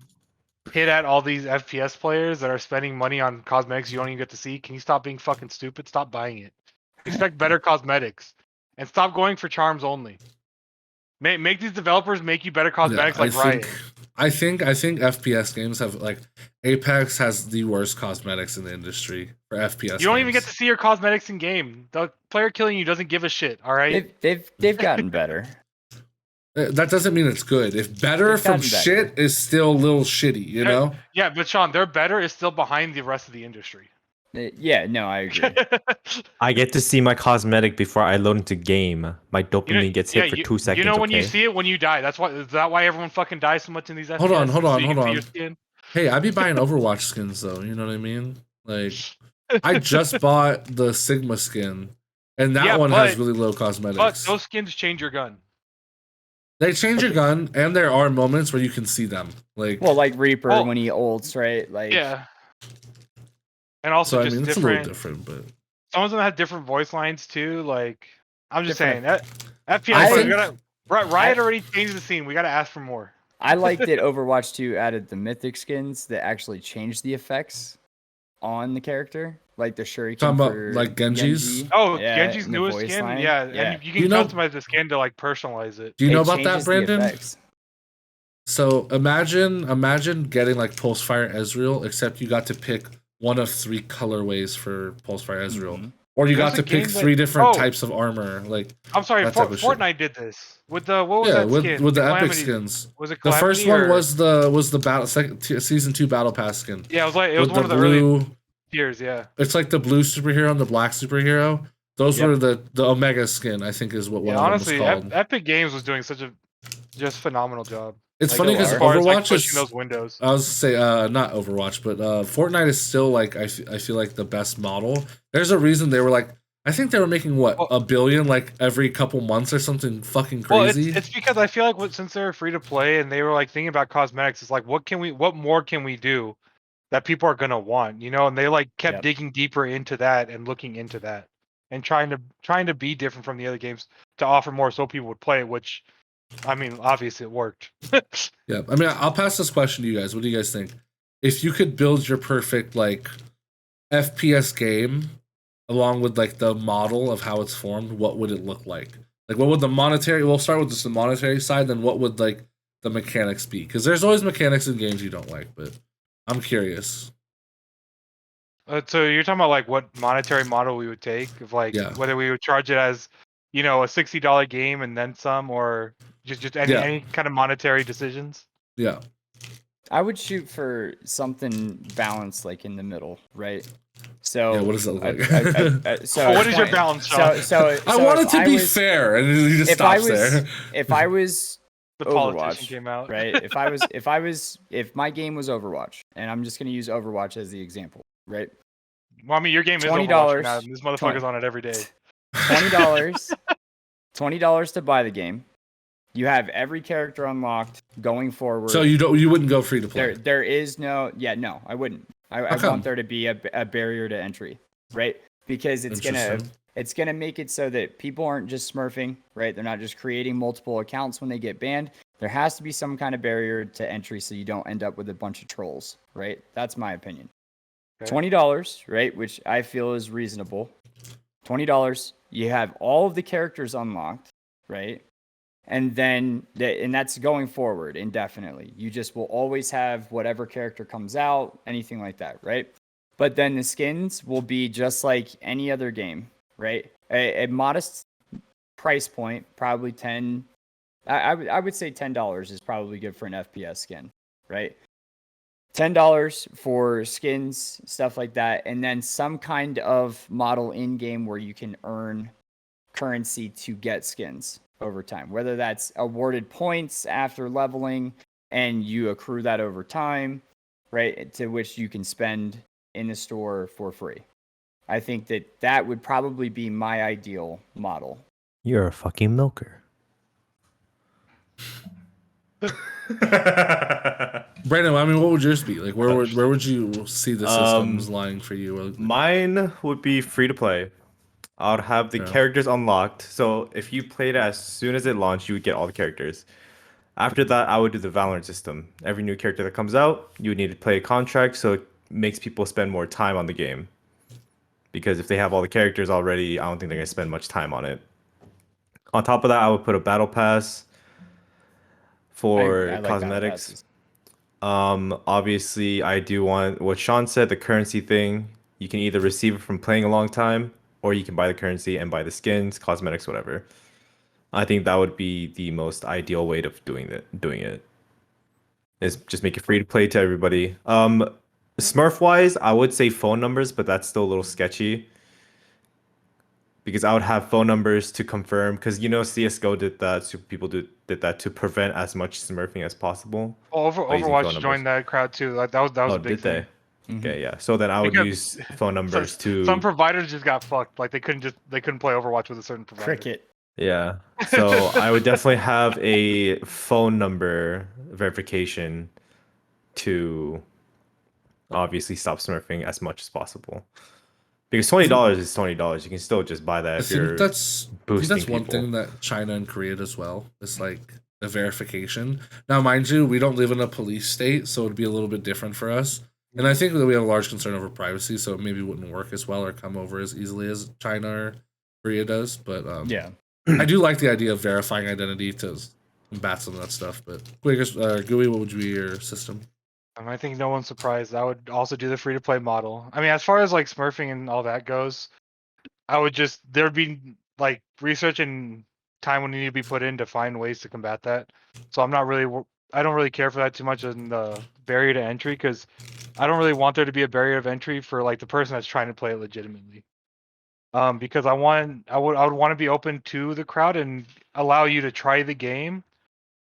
hit at all these FPS players that are spending money on cosmetics you don't even get to see. Can you stop being fucking stupid? Stop buying it. Expect better cosmetics, and stop going for charms only. Make these developers make you better cosmetics Riot. I think FPS games have like Apex has the worst cosmetics in the industry for FPS. You don't even get to see your cosmetics in game. The player killing you doesn't give a shit. All right. They've gotten better. That doesn't mean it's good. If better from shit is still a little shitty, you know? Yeah, but Sean, their better is still behind the rest of the industry. Yeah, no, I agree. I get to see my cosmetic before I load into game. My dopamine gets hit for 2 seconds. You know when you see it when you die. Is that why everyone fucking dies so much in these FPS? Hold on. Hey, I be buying Overwatch skins though. You know what I mean? Like, I just bought the Sigma skin, and that one has really low cosmetics. But those skins change your gun. They change your gun, and there are moments where you can see them. Like Reaper when he ults, right? Like And also So just I mean, it's a little different, but some of them have different voice lines too. Like I'm just saying Different. that FPS Riot already changed the scene. We gotta ask for more. I like that Overwatch 2 added the mythic skins that actually changed the effects on the character, like the shuriken talking about for like Genji's. Genji. Oh, Yeah, Genji's and the newest voice skin, line. yeah, Yeah. and you can customize the skin to like personalize it. Do you know It about that, changes the Brandon? effects. So imagine getting like Pulsefire Ezreal, except you got to pick one of 3 colorways for Pulsefire Ezreal, or you got to pick 3 different types of armor. Like I'm sorry, that type of shit. Fortnite did this with the what was that skin? with the Calamity. epic skins. Was it the Calamity first one or... was the battle season 2 battle pass skin. Yeah, it was with one of the blue, early tiers. Yeah, it's like the blue superhero and the black superhero. Those were the Omega skin, I think, is what one of them was called. Epic Games was doing such a just phenomenal job. It's funny because Overwatch is those windows. I was say not Overwatch, but Fortnite is still like I feel like the best model. There's a reason they were like, I think they were making what, $1 billion like every couple months or something fucking crazy. Well, it's because I feel like since they were free to play and they were like thinking about cosmetics, it's like what more can we do that people are gonna want, you know? And they like kept digging deeper into that and looking into that and trying to be different from the other games to offer more so people would play it, which I mean, obviously it worked. Yeah, I mean, I'll pass this question to you guys. What do you guys think? If you could build your perfect like FPS game along with like the model of how it's formed, what would it look like? Like, what would the monetary? We'll start with just the monetary side. Then, what would like the mechanics be? Because there's always mechanics in games you don't like, but I'm curious. So you're talking about like what monetary model we would take, of like whether we would charge it as, you know, a $60 game and then some, or just any kind of monetary decisions. Yeah, I would shoot for something balanced, like in the middle, right? So what does it look like? So what is your balance? So I want it to be fair, and he just stops there. If I was the Overwatch, politician came out, right? If my game was Overwatch, and I'm just gonna use Overwatch as the example, right? Well, I mean, your game is Overwatch now. This motherfucker's on it every day. $20 to buy the game. You have every character unlocked going forward. So you wouldn't go free to play. There is no I wouldn't. I want there to be a barrier to entry, right? Because it's gonna make it so that people aren't just smurfing, right? They're not just creating multiple accounts when they get banned. There has to be some kind of barrier to entry so you don't end up with a bunch of trolls, right? That's my opinion. Okay. $20, right? Which I feel is reasonable. $20, you have all of the characters unlocked, right? And then, and that's going forward indefinitely. You just will always have whatever character comes out, anything like that, right? But then the skins will be just like any other game, right? A modest price point, probably 10. I would say $10 is probably good for an FPS skin, right? $10 for skins, stuff like that, and then some kind of model in game where you can earn currency to get skins over time, whether that's awarded points after leveling and you accrue that over time, right, to which you can spend in the store for free. I think that would probably be my ideal model. You're a fucking milker. Brandon, I mean, what would yours be? Like, where would you see the systems lying for you? Mine would be free to play. I would have the characters unlocked. So if you played as soon as it launched, you would get all the characters. After that, I would do the Valorant system. Every new character that comes out, you would need to play a contract, so it makes people spend more time on the game. Because if they have all the characters already, I don't think they're going to spend much time on it. On top of that, I would put a battle pass for I like cosmetics. Obviously, I do want what Sean said, the currency thing. You can either receive it from playing a long time, or you can buy the currency and buy the skins, cosmetics, whatever. I think that would be the most ideal way of doing it. Is just make it free to play to everybody. Smurf wise, I would say phone numbers, but that's still a little sketchy. Because I would have phone numbers to confirm, because CS:GO did that, so people did that to prevent as much smurfing as possible. Well, Overwatch joined that crowd too. Like that was a big thing. Mm-hmm. Okay, yeah. So then I would use phone numbers to. Some providers just got fucked. Like they couldn't play Overwatch with a certain provider. Cricket. Yeah. So I would definitely have a phone number verification to obviously stop smurfing as much as possible. Because $20 is $20. You can still just buy that if you're boosting one people. thing that China and Korea does well. It's like the verification. Now, mind you, we don't live in a police state, so it'd be a little bit different for us. And I think that we have a large concern over privacy, so it maybe wouldn't work as well or come over as easily as China or Korea does. But yeah, I do like the idea of verifying identity to combat some of that stuff. But Gooey, what would be your system? I think no one's surprised. I would also do the free to play model. I mean, as far as like smurfing and all that goes, I would just there'd be like research and time would need to be put in to find ways to combat that. So I don't really care for that too much in the barrier to entry because I don't really want there to be a barrier of entry for like the person that's trying to play it legitimately. Because I would want to be open to the crowd and allow you to try the game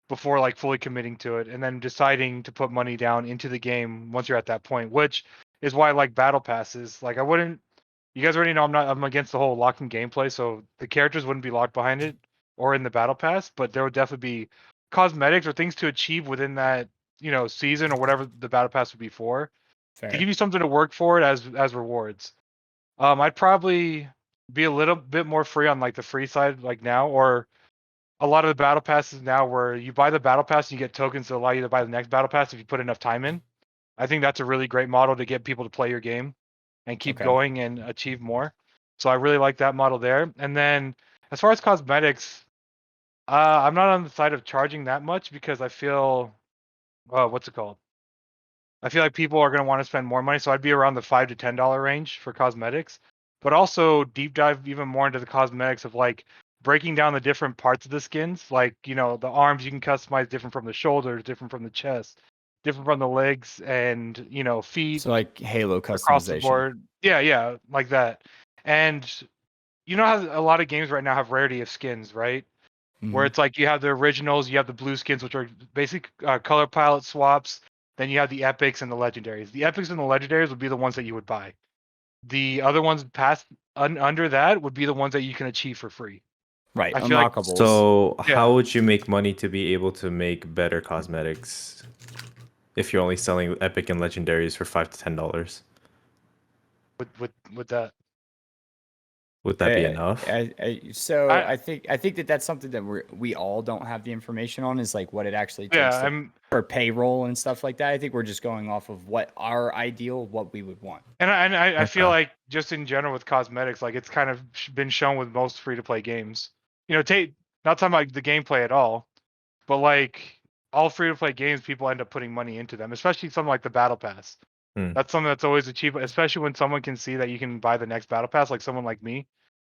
before like fully committing to it and then deciding to put money down into the game once you're at that point, which is why I like battle passes. Like you guys already know I'm against the whole locking gameplay, so the characters wouldn't be locked behind it or in the battle pass, but there would definitely be cosmetics or things to achieve within that, season or whatever the battle pass would be for. fair. To give you something to work for it as rewards. I'd probably be a little bit more free on like the free side like now, or a lot of the battle passes now where you buy the battle pass and you get tokens to allow you to buy the next battle pass if you put enough time in. I think that's a really great model to get people to play your game and keep going and achieve more. So I really like that model there. And then as far as cosmetics, I'm not on the side of charging that much because I feel, what's it called? I feel like people are going to want to spend more money. So I'd be around the $5 to $10 range for cosmetics, but also deep dive even more into the cosmetics of like breaking down the different parts of the skins. Like, the arms you can customize different from the shoulders, different from the chest, different from the legs and, feet. So like Halo customization. Across the board. Yeah, like that. And you know how a lot of games right now have rarity of skins, right? Mm-hmm. Where it's like you have the originals, you have the blue skins, which are basic color palette swaps. Then you have the epics and the legendaries. The epics and the legendaries would be the ones that you would buy. The other ones past under that would be the ones that you can achieve for free. Right, I feel like- unlockables. So Yeah. how would you make money to be able to make better cosmetics if you're only selling epic and legendaries for $5 to $10? With that. Would that be enough? I think that's something that we all don't have the information on, is like what it actually takes for payroll and stuff like that. I think we're just going off of what our ideal, what we would want. And I feel like just in general with cosmetics, like it's kind of been shown with most free to play games. Not talking about the gameplay at all, but like all free to play games, people end up putting money into them, especially something like the battle pass. That's something that's always achievable, especially when someone can see that you can buy the next battle pass, like someone like me.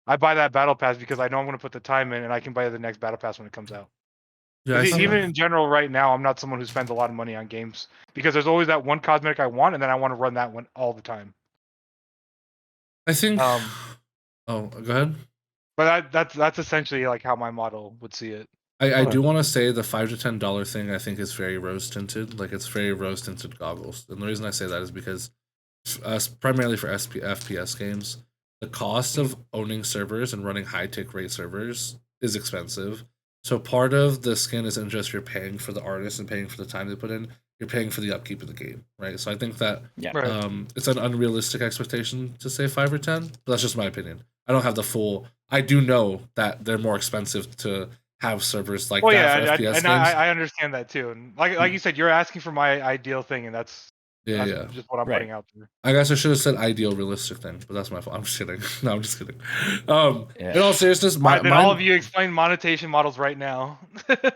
I buy that battle pass because I know I'm going to put the time in and I can buy the next battle pass when it comes out. Yeah, even in general right now, I'm not someone who spends a lot of money on games because there's always that one cosmetic I want and then I want to run that one all the time. I think go ahead. But that's essentially like how my model would see it. I do want to say the $5 to $10 thing I think is very rose tinted. Like it's very rose tinted goggles. And the reason I say that is because primarily for FPS games, the cost of owning servers and running high tick rate servers is expensive. So part of the skin isn't just you're paying for the artist and paying for the time they put in, you're paying for the upkeep of the game, right? So I think that it's an unrealistic expectation to say 5 or 10, but that's just my opinion. I don't have the full. I do know that they're more expensive to have servers like that for FPS games. I understand that too. And like you said, you're asking for my ideal thing, and that's just what I'm putting out there. I guess I should have said ideal realistic thing, but that's my fault. I'm just kidding. No, I'm just kidding. In all seriousness, all of you explain monetization models right now.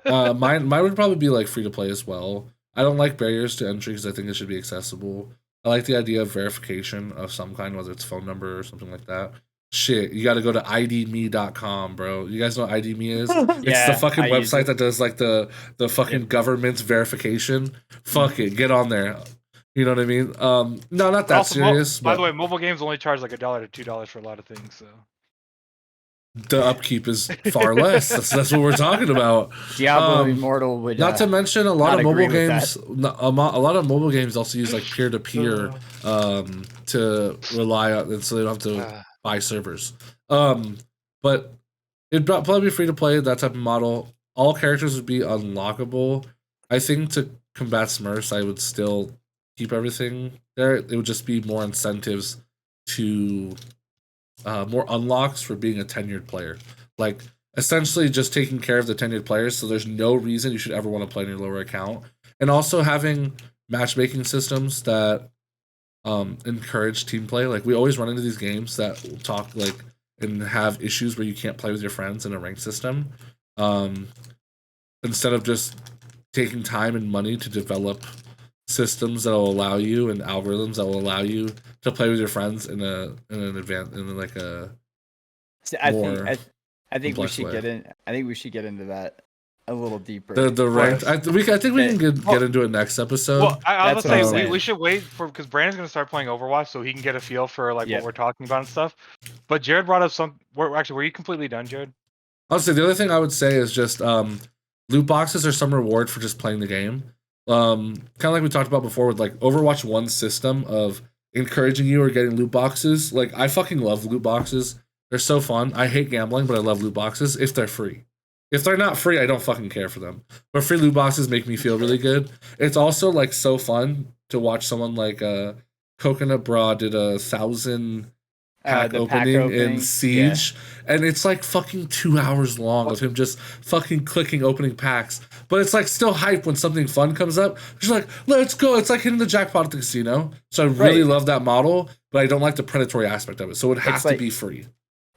mine would probably be like free to play as well. I don't like barriers to entry because I think it should be accessible. I like the idea of verification of some kind, whether it's phone number or something like that. Shit, you got to go to idme.com, bro. You guys know what IDme is? It's the fucking website that does like the fucking government's verification. Fuck it, get on there. You know what I mean? No, not that serious. By the way, mobile games only charge like $1 to $2 for a lot of things. So the upkeep is far less. That's what we're talking about. Diablo Immortal would not to mention a lot of mobile games. A lot of mobile games also use like peer to peer to rely on, and so they don't have to buy servers. But it'd probably be free to play, that type of model. All characters would be unlockable. I think to combat Smurfs, I would still keep everything there. It would just be more incentives to more unlocks for being a tenured player. Like essentially just taking care of the tenured players, so there's no reason you should ever want to play in your lower account. And also having matchmaking systems that encourage team play. Like we always run into these games that talk like and have issues where you can't play with your friends in a ranked system. Instead of just taking time and money to develop systems that will allow you and algorithms that will allow you to play with your friends in an advanced in like a I think we should get in. I think we should get into that a little deeper. The ranked. I think we can get into it next episode. Well, I was gonna say we should wait for because Brandon's gonna start playing Overwatch so he can get a feel for like what we're talking about and stuff. But Jared brought up some. Were you completely done, Jared? I'll say the other thing I would say is just loot boxes are some reward for just playing the game. Kind of like we talked about before with like Overwatch 1's system of encouraging you or getting loot boxes. Like I fucking love loot boxes. They're so fun. I hate gambling, but I love loot boxes if they're free. If they're not free, I don't fucking care for them. But free loot boxes make me feel really good. It's also like so fun to watch someone like Coconut Bra did 1,000 pack opening in Siege, and it's like fucking 2 hours long of him just fucking clicking opening packs. But it's like still hype when something fun comes up. She's like, let's go. It's like hitting the jackpot at the casino. So I really love that model, but I don't like the predatory aspect of it. So it has to be free.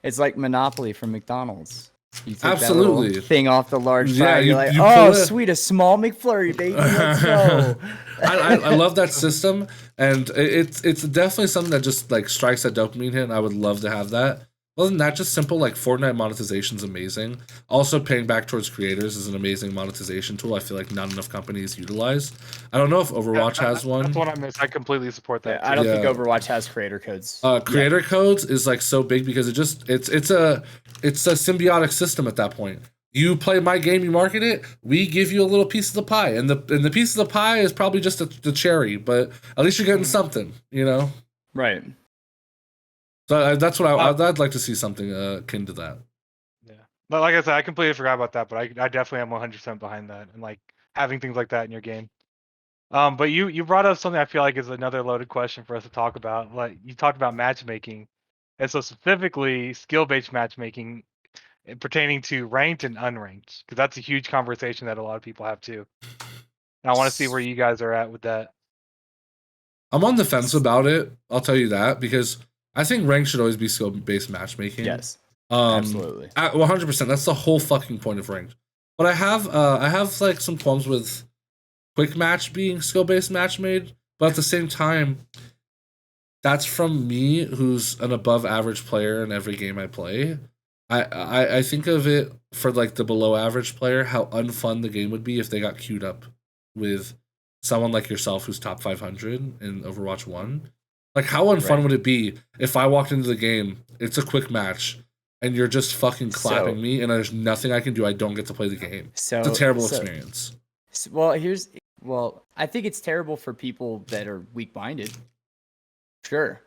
It's like Monopoly from McDonald's. You take Absolutely. that little thing off the large fry, you're like, oh, sweet, a small McFlurry, baby, let's go. I love that system, and it's definitely something that just like strikes that dopamine hit, and I would love to have that. Other than that, just simple like Fortnite monetization is amazing. Also, paying back towards creators is an amazing monetization tool. I feel like not enough companies utilize. I I don't know if Overwatch has one. That's what I miss. I completely support that. I don't think Overwatch has creator codes. Creator codes is like so big because it's a symbiotic system at that point. You play my game, you market it, we give you a little piece of the pie, and the piece of the pie is probably just the cherry, but at least you're getting something, you know? Right. So that's what I'd like to see something akin to that. Yeah, but like I said, I completely forgot about that, but I definitely am 100% behind that and like having things like that in your game. But you brought up something I feel like is another loaded question for us to talk about. Like you talked about matchmaking, and so specifically skill-based matchmaking pertaining to ranked and unranked, because that's a huge conversation that a lot of people have too. And I want to see where you guys are at with that. I'm on the fence about it. I'll tell you that because I think ranked should always be skill-based matchmaking. Yes, absolutely. 100%. That's the whole fucking point of ranked. But I have like some qualms with quick match being skill-based match made, but at the same time, that's from me, who's an above-average player in every game I play. I think of it for like the below-average player, how unfun the game would be if they got queued up with someone like yourself who's top 500 in Overwatch 1. Like, how unfun would it be if I walked into the game, it's a quick match, and you're just fucking clapping me, and there's nothing I can do, I don't get to play the game. It's a terrible experience. Well, I think it's terrible for people that are weak-minded. Sure.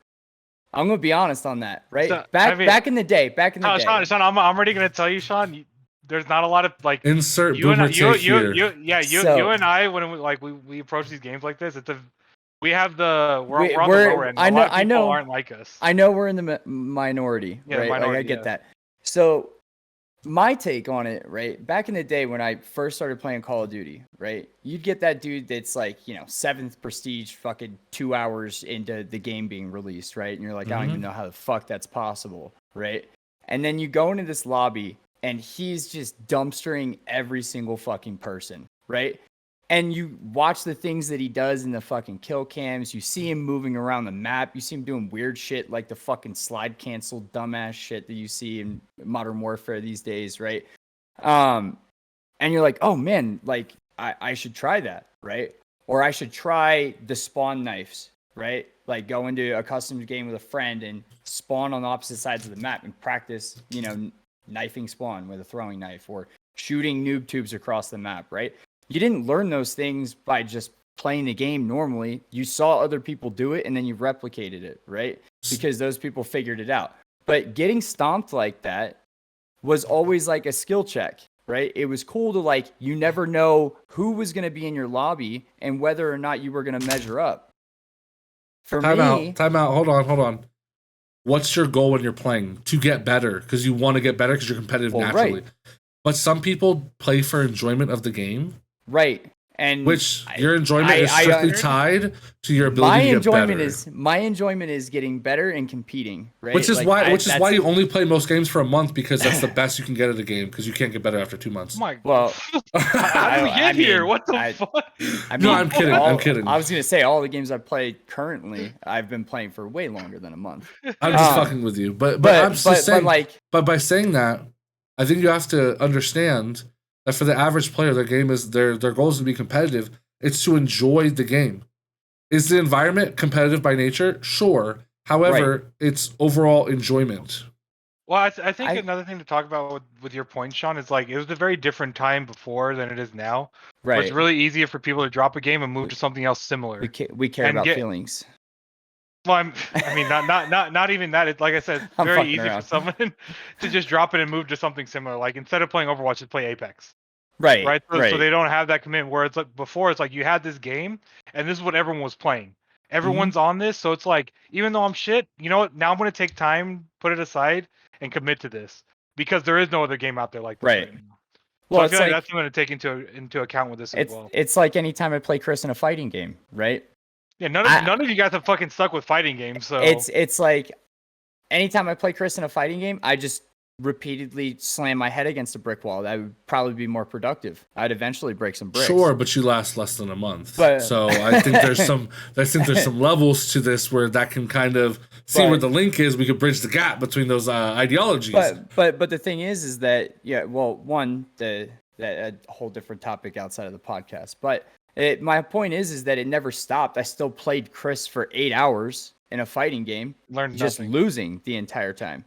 I'm going to be honest on that, right? So, back in the day. Sean, I'm already going to tell you, Sean, there's not a lot of like insert you and you and I when we approach these games like this, we're on the lower end. A lot of people aren't like us. I know we're in the minority, right? Minority, I get that. So my take on it, right? Back in the day when I first started playing Call of Duty, right? You'd get that dude that's like, 7th prestige fucking 2 hours into the game being released, right? And you're like, I don't even know how the fuck that's possible, right? And then you go into this lobby and he's just dumpstering every single fucking person, right? And you watch the things that he does in the fucking kill cams. You see him moving around the map. You see him doing weird shit like the fucking slide cancel dumbass shit that you see in Modern Warfare these days, right? And you're like, oh man, like I should try that, right? Or I should try the spawn knives, right? Like go into a custom game with a friend and spawn on the opposite sides of the map and practice, knifing spawn with a throwing knife or shooting noob tubes across the map, right? You didn't learn those things by just playing the game normally. You saw other people do it and then you replicated it, right? Because those people figured it out. But getting stomped like that was always like a skill check, right? It was cool to like, you never know who was going to be in your lobby and whether or not you were going to measure up, Time out. Hold on. What's your goal when you're playing? To get better, because you want to get better because you're competitive naturally. Right. But some people play for enjoyment of the game. Right. And which your enjoyment is strictly tied to your ability to get better. My enjoyment is getting better and competing, right? Which is why you only play most games for a month, because that's the best you can get at a game, because you can't get better after 2 months. Well, how did we get here? What the fuck? No, I'm kidding. I'm kidding. I was gonna say all the games I've played currently, I've been playing for way longer than a month. I'm just fucking with you, but I'm just saying. But by saying that, I think you have to understand that for the average player, their game is their goal is to be competitive. It's to enjoy the game. Is the environment competitive by nature? Sure. However, it's overall enjoyment. Well, I think another thing to talk about with your point, Sean, is like it was a very different time before than it is now. Right. Where it's really easy for people to drop a game and move to something else similar. We care about feelings. Well, I mean, not even that. It's like I said, it's very easy for someone to just drop it and move to something similar. Like instead of playing Overwatch, just play Apex. Right. So they don't have that commitment. Where it's like before, it's like you had this game, and this is what everyone was playing. Everyone's on this, so it's like even though I'm shit, you know what? Now I'm gonna take time, put it aside, and commit to this because there is no other game out there like this. Right. Well, so I feel like that's something to take into account with this as well. It's like anytime I play Chris in a fighting game, right? Yeah, none of you guys have fucking stuck with fighting games, so it's like anytime I play Chris in a fighting game, I just repeatedly slam my head against a brick wall. That would probably be more productive. I'd eventually break some bricks. Sure, but you last less than a month. So I think there's some levels to this where that can kind of see where the link is. We could bridge the gap between those ideologies. But the thing is that a whole different topic outside of the podcast. But my point is that it never stopped. I still played Chris for 8 hours in a fighting game, just losing the entire time.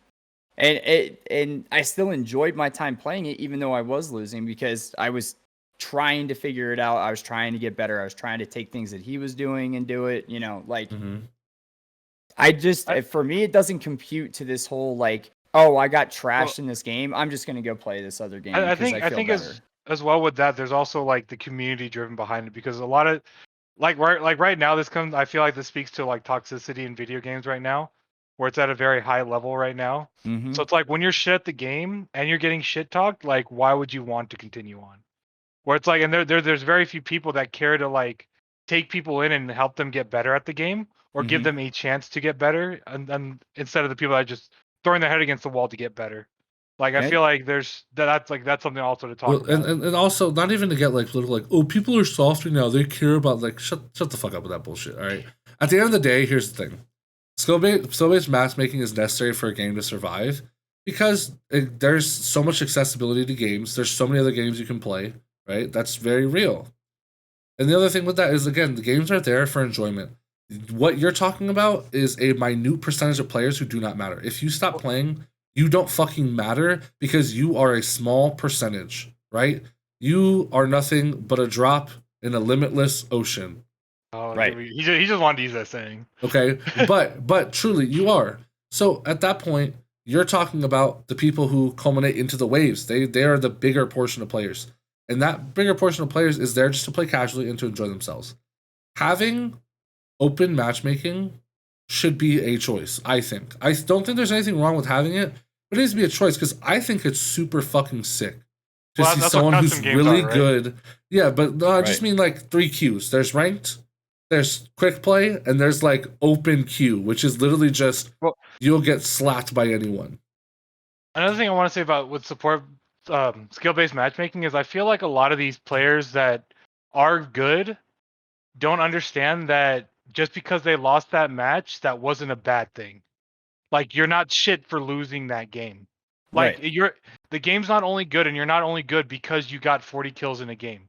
And I still enjoyed my time playing it, even though I was losing, because I was trying to figure it out. I was trying to get better. I was trying to take things that he was doing and do it, for me, it doesn't compute to this whole like, oh, I got trashed in this game, I'm just going to go play this other game. I think as well with that, there's also like the community driven behind it, because a lot of right now, I feel like this speaks to like toxicity in video games right now, where it's at a very high level right now. So it's like when you're shit at the game and you're getting shit talked, like why would you want to continue on? Where it's like, and there's very few people that care to like take people in and help them get better at the game or give them a chance to get better, and instead of the people that are just throwing their head against the wall to get better. Like I feel like that's something also to talk about. And also not even to get like political, like, oh, people are softer now, they care about like shut the fuck up with that bullshit. All right. At the end of the day, here's the thing. Skill-based matchmaking is necessary for a game to survive because there's so much accessibility to games. There's so many other games you can play, right? That's very real. And the other thing with that is, again, the games are there for enjoyment. What you're talking about is a minute percentage of players who do not matter. If you stop playing, you don't fucking matter because you are a small percentage, right? You are nothing but a drop in a limitless ocean. Oh, right. He just wanted to use that saying. Okay, but truly, you are. So at that point, you're talking about the people who culminate into the waves. They are the bigger portion of players, and that bigger portion of players is there just to play casually and to enjoy themselves. Having open matchmaking should be a choice. I think. I don't think there's anything wrong with having it, but it needs to be a choice because I think it's super fucking sick to see someone who's really good. Yeah, but I just mean like 3 queues. There's ranked. There's quick play, and there's like open queue, which is literally just you'll get slapped by anyone. Another thing I want to say about with support skill-based matchmaking is I feel like a lot of these players that are good don't understand that just because they lost that match, that wasn't a bad thing. Like you're not shit for losing that game. Like the game's not only good, and you're not only good because you got 40 kills in a game,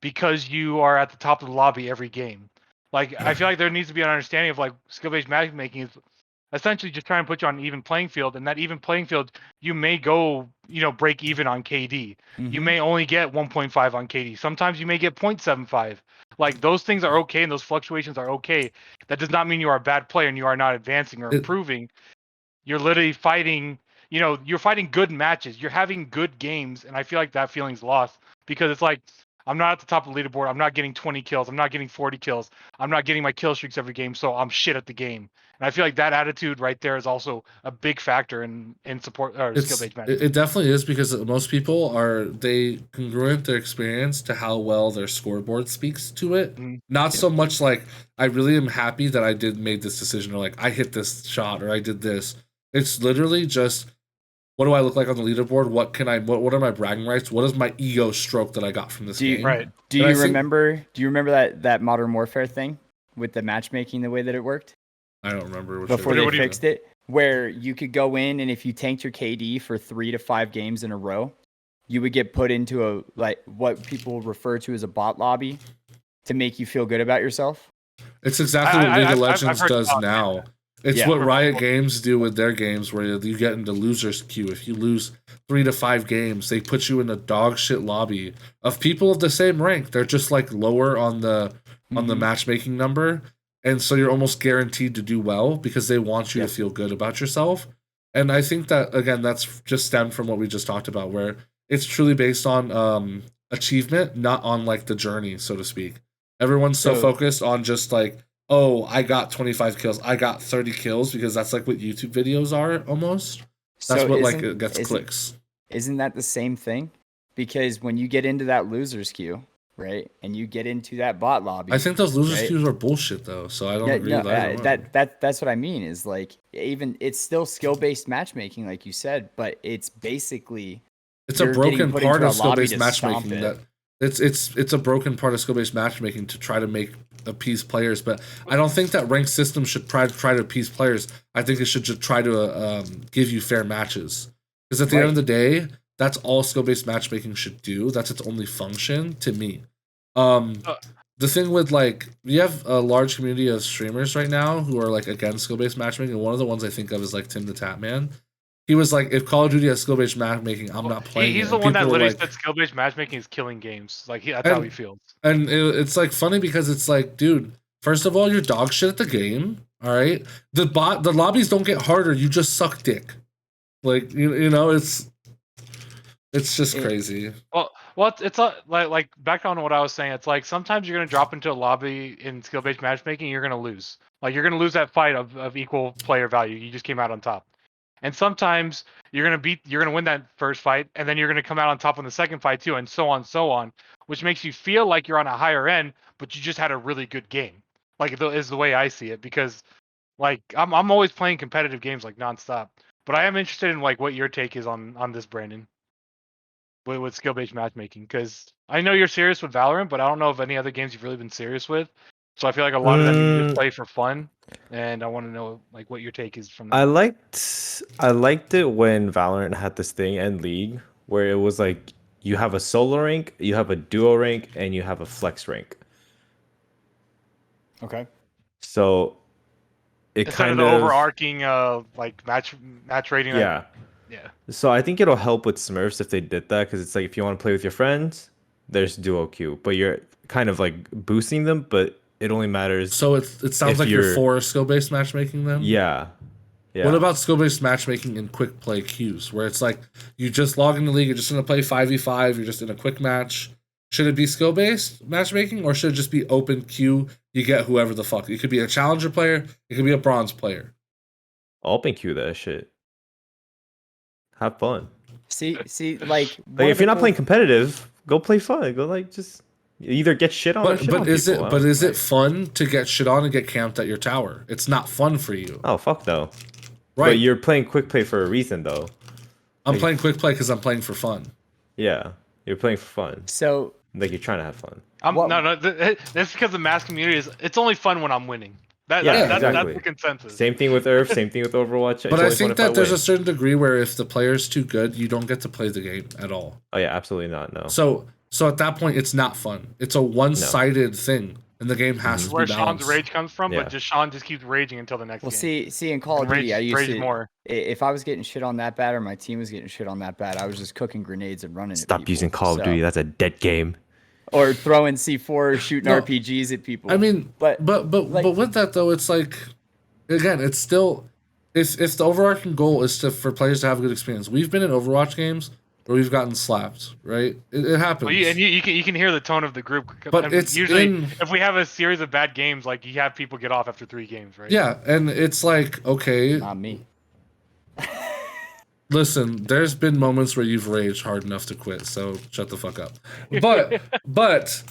because you are at the top of the lobby every game. Like, I feel like there needs to be an understanding of, like, skill-based matchmaking is essentially just trying to put you on an even playing field. And that even playing field, you may go, break even on KD. You may only get 1.5 on KD. Sometimes you may get 0.75. Like, those things are okay, and those fluctuations are okay. That does not mean you are a bad player and you are not advancing or improving. You're literally fighting, you're fighting good matches. You're having good games, and I feel like that feeling's lost. Because it's like, I'm not at the top of the leaderboard. I'm not getting 20 kills. I'm not getting 40 kills. I'm not getting my kill streaks every game, so I'm shit at the game. And I feel like that attitude right there is also a big factor in support or skill-based matches. It definitely is, because most people they congruent their experience to how well their scoreboard speaks to it. Not so much like, I really am happy that I made this decision, or like I hit this shot, or I did this. It's literally just, what do I look like on the leaderboard? What are my bragging rights? What is my ego stroke that I got from this game? Right. Do you remember that Modern Warfare thing with the matchmaking, the way that it worked? I don't remember. Before they fixed it, where you could go in, and if you tanked your KD for 3 to 5 games in a row, you would get put into what people refer to as a bot lobby to make you feel good about yourself. It's exactly what League of Legends does now. It's what Riot Games do with their games, where you get into losers queue. If you lose 3 to 5 games, they put you in a dog shit lobby of people of the same rank. They're just like lower on the matchmaking number. And so you're almost guaranteed to do well, because they want you to feel good about yourself. And I think that, again, that's just stemmed from what we just talked about, where it's truly based on achievement, not on like the journey, so to speak. Everyone's so focused on just like, oh, I got 25 kills, I got 30 kills, because that's like what YouTube videos are almost. That's what gets clicks. Isn't that the same thing? Because when you get into that losers queue, right, and you get into that bot lobby, I think those losers queues are bullshit though, so I don't agree with that. That's what I mean, is like, even it's still skill-based matchmaking, like you said, but it's basically a broken part of skill-based matchmaking. It's a broken part of skill-based matchmaking to try to appease players, but I don't think that ranked system should try to appease players. I think it should just try to give you fair matches, because at the end of the day, that's all skill-based matchmaking should do. That's its only function to me. The thing with like, we have a large community of streamers right now who are like against skill-based matchmaking, and one of the ones I think of is like Tim the Tatman. He was like, if Call of Duty has skill-based matchmaking, I'm not playing. He's the one that literally said skill-based matchmaking is killing games. Like, that's how he feels. And it's like funny, because it's like, dude, first of all, you're dog shit at the game. All right, the lobbies don't get harder. You just suck dick. Like, you know, it's just crazy. Well, it's like back on what I was saying. It's like, sometimes you're gonna drop into a lobby in skill-based matchmaking, you're gonna lose. Like, you're gonna lose that fight of equal player value. You just came out on top. And sometimes you're gonna win that first fight, and then you're gonna come out on top on the second fight too, and so on, which makes you feel like you're on a higher end, but you just had a really good game. Like, is the way I see it, because like I'm always playing competitive games like nonstop. But I am interested in like what your take is on this, Brandon, with skill-based matchmaking, because I know you're serious with Valorant, but I don't know of any other games you've really been serious with. So I feel like a lot of them you just play for fun, and I want to know like what your take is from that. I liked it when Valorant had this thing, and League, where it was like, you have a solo rank, you have a duo rank, and you have a flex rank. Okay. So it Instead kind of of the overarching like match rating. Yeah. Yeah. So I think it'll help with Smurfs if they did that, because it's like, if you want to play with your friends, there's duo queue, but you're kind of like boosting them, but it only matters. So it sounds like you're for skill-based matchmaking then? Yeah. What about skill-based matchmaking in quick play queues, where it's like, you just log into League, you're just going to play 5v5, you're just in a quick match. Should it be skill-based matchmaking, or should it just be open queue? You get whoever the fuck. It could be a challenger player, it could be a bronze player. Open queue that shit. Have fun. See, like if you're not playing competitive, go play fun. Go like, just either get shit on. But is it fun to get shit on and get camped at your tower? It's not fun for you. Oh fuck no. Right. But you're playing quick play for a reason though. I'm playing quick play because I'm playing for fun. Yeah, you're playing for fun. So like, you're trying to have fun. No, that's because the mass community it's only fun when I'm winning. That's the consensus. Same thing with Earth, same thing with Overwatch. But I think that there's a certain degree where if the player's too good, you don't get to play the game at all. Oh yeah, absolutely not. No. So at that point, it's not fun. It's a one-sided thing, and the game has to be balanced. Where Sean's rage comes from, but Sean just keeps raging until the next game. Well, see, in Call of Duty, I used to more. If I was getting shit on that bad, or my team was getting shit on that bad, I was just cooking grenades and running. Stop using Call of Duty. That's a dead game. Or throwing C4, shooting RPGs at people. I mean, but with that though, it's like, again, it's still, if the overarching goal is for players to have a good experience. We've been in Overwatch games where we've gotten slapped, right? It happens. Well, you can hear the tone of the group. But it's usually if we have a series of bad games, like you have people get off after 3 games, right? Yeah, and it's like, okay. Not me. Listen, there's been moments where you've raged hard enough to quit, so shut the fuck up. But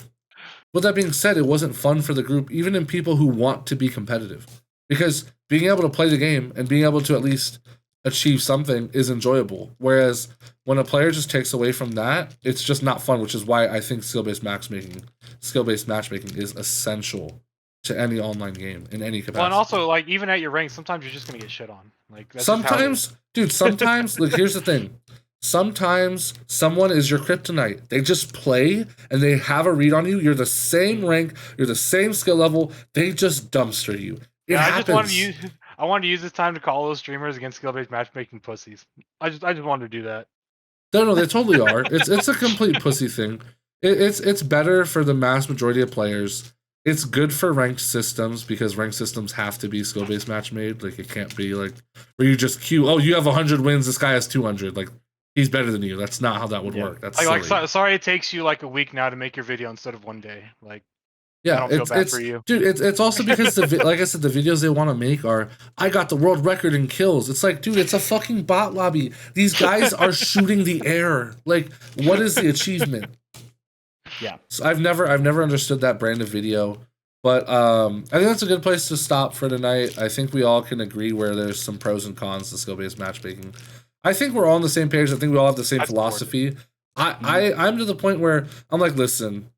with that being said, it wasn't fun for the group, even in people who want to be competitive. Because being able to play the game and being able to at least achieve something is enjoyable. Whereas when a player just takes away from that, it's just not fun, which is why I think skill-based matchmaking is essential to any online game in any capacity. Well, and also, like, even at your rank, sometimes you're just gonna get shit on. Like, that's sometimes, like, here's the thing. Sometimes someone is your kryptonite. They just play and they have a read on you. You're the same rank, you're the same skill level. They just dumpster you. Happens. I wanted to use this time to call those streamers against skill-based matchmaking pussies. I just wanted to do that. No, they totally are. It's a complete pussy thing. It's better for the mass majority of players. It's good for ranked systems because ranked systems have to be skill-based match made. Like, it can't be like where you just queue. Oh, you have 100 wins. This guy has 200. Like, he's better than you. That's not how that would work. That's sorry. It takes you like a week now to make your video instead of 1 day. Like. Yeah, I don't feel bad for you. Dude, it's also because, like I said, the videos they want to make are, I got the world record in kills. It's like, dude, it's a fucking bot lobby. These guys are shooting the air. Like, what is the achievement? Yeah. So I've never understood that brand of video. But I think that's a good place to stop for tonight. I think we all can agree where there's some pros and cons to skill-based matchmaking. I think we're all on the same page. I think we all have the same philosophy. I'm to the point where I'm like, listen,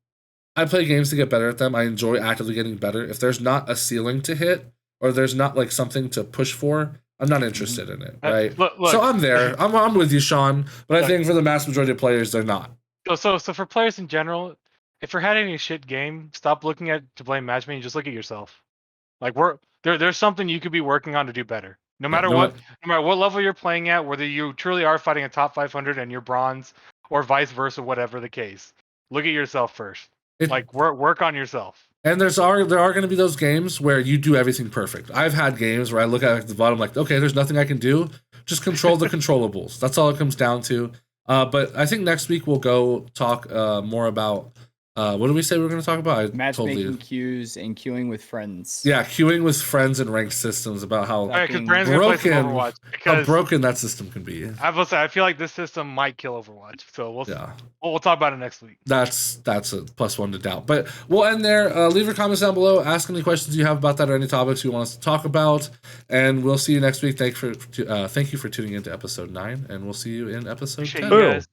I play games to get better at them. I enjoy actively getting better. If there's not a ceiling to hit, or there's not like something to push for, I'm not interested in it, right? Look, so I'm there. I'm with you, Sean. But I think for the mass majority of players, they're not. So for players in general, if you're having a shit game, stop looking to blame matchmaking. Just look at yourself. Like there's something you could be working on to do better. No matter what level you're playing at, whether you truly are fighting a top 500 and you're bronze, or vice versa, whatever the case, look at yourself first. Work on yourself. And there are going to be those games where you do everything perfect. I've had games where I look at the bottom like, okay, there's nothing I can do. Just control the controllables. That's all it comes down to. But I think next week we'll go talk more about what did we say we were going to talk about? Matchmaking queues and queuing with friends. Yeah, queuing with friends and ranked systems, about how broken that system can be. I will say, I feel like this system might kill Overwatch. So we'll talk about it next week. That's a +1 to doubt. But we'll end there. Leave your comments down below. Ask any questions you have about that or any topics you want us to talk about. And we'll see you next week. Thank you for tuning in to episode 9, and we'll see you in episode 10.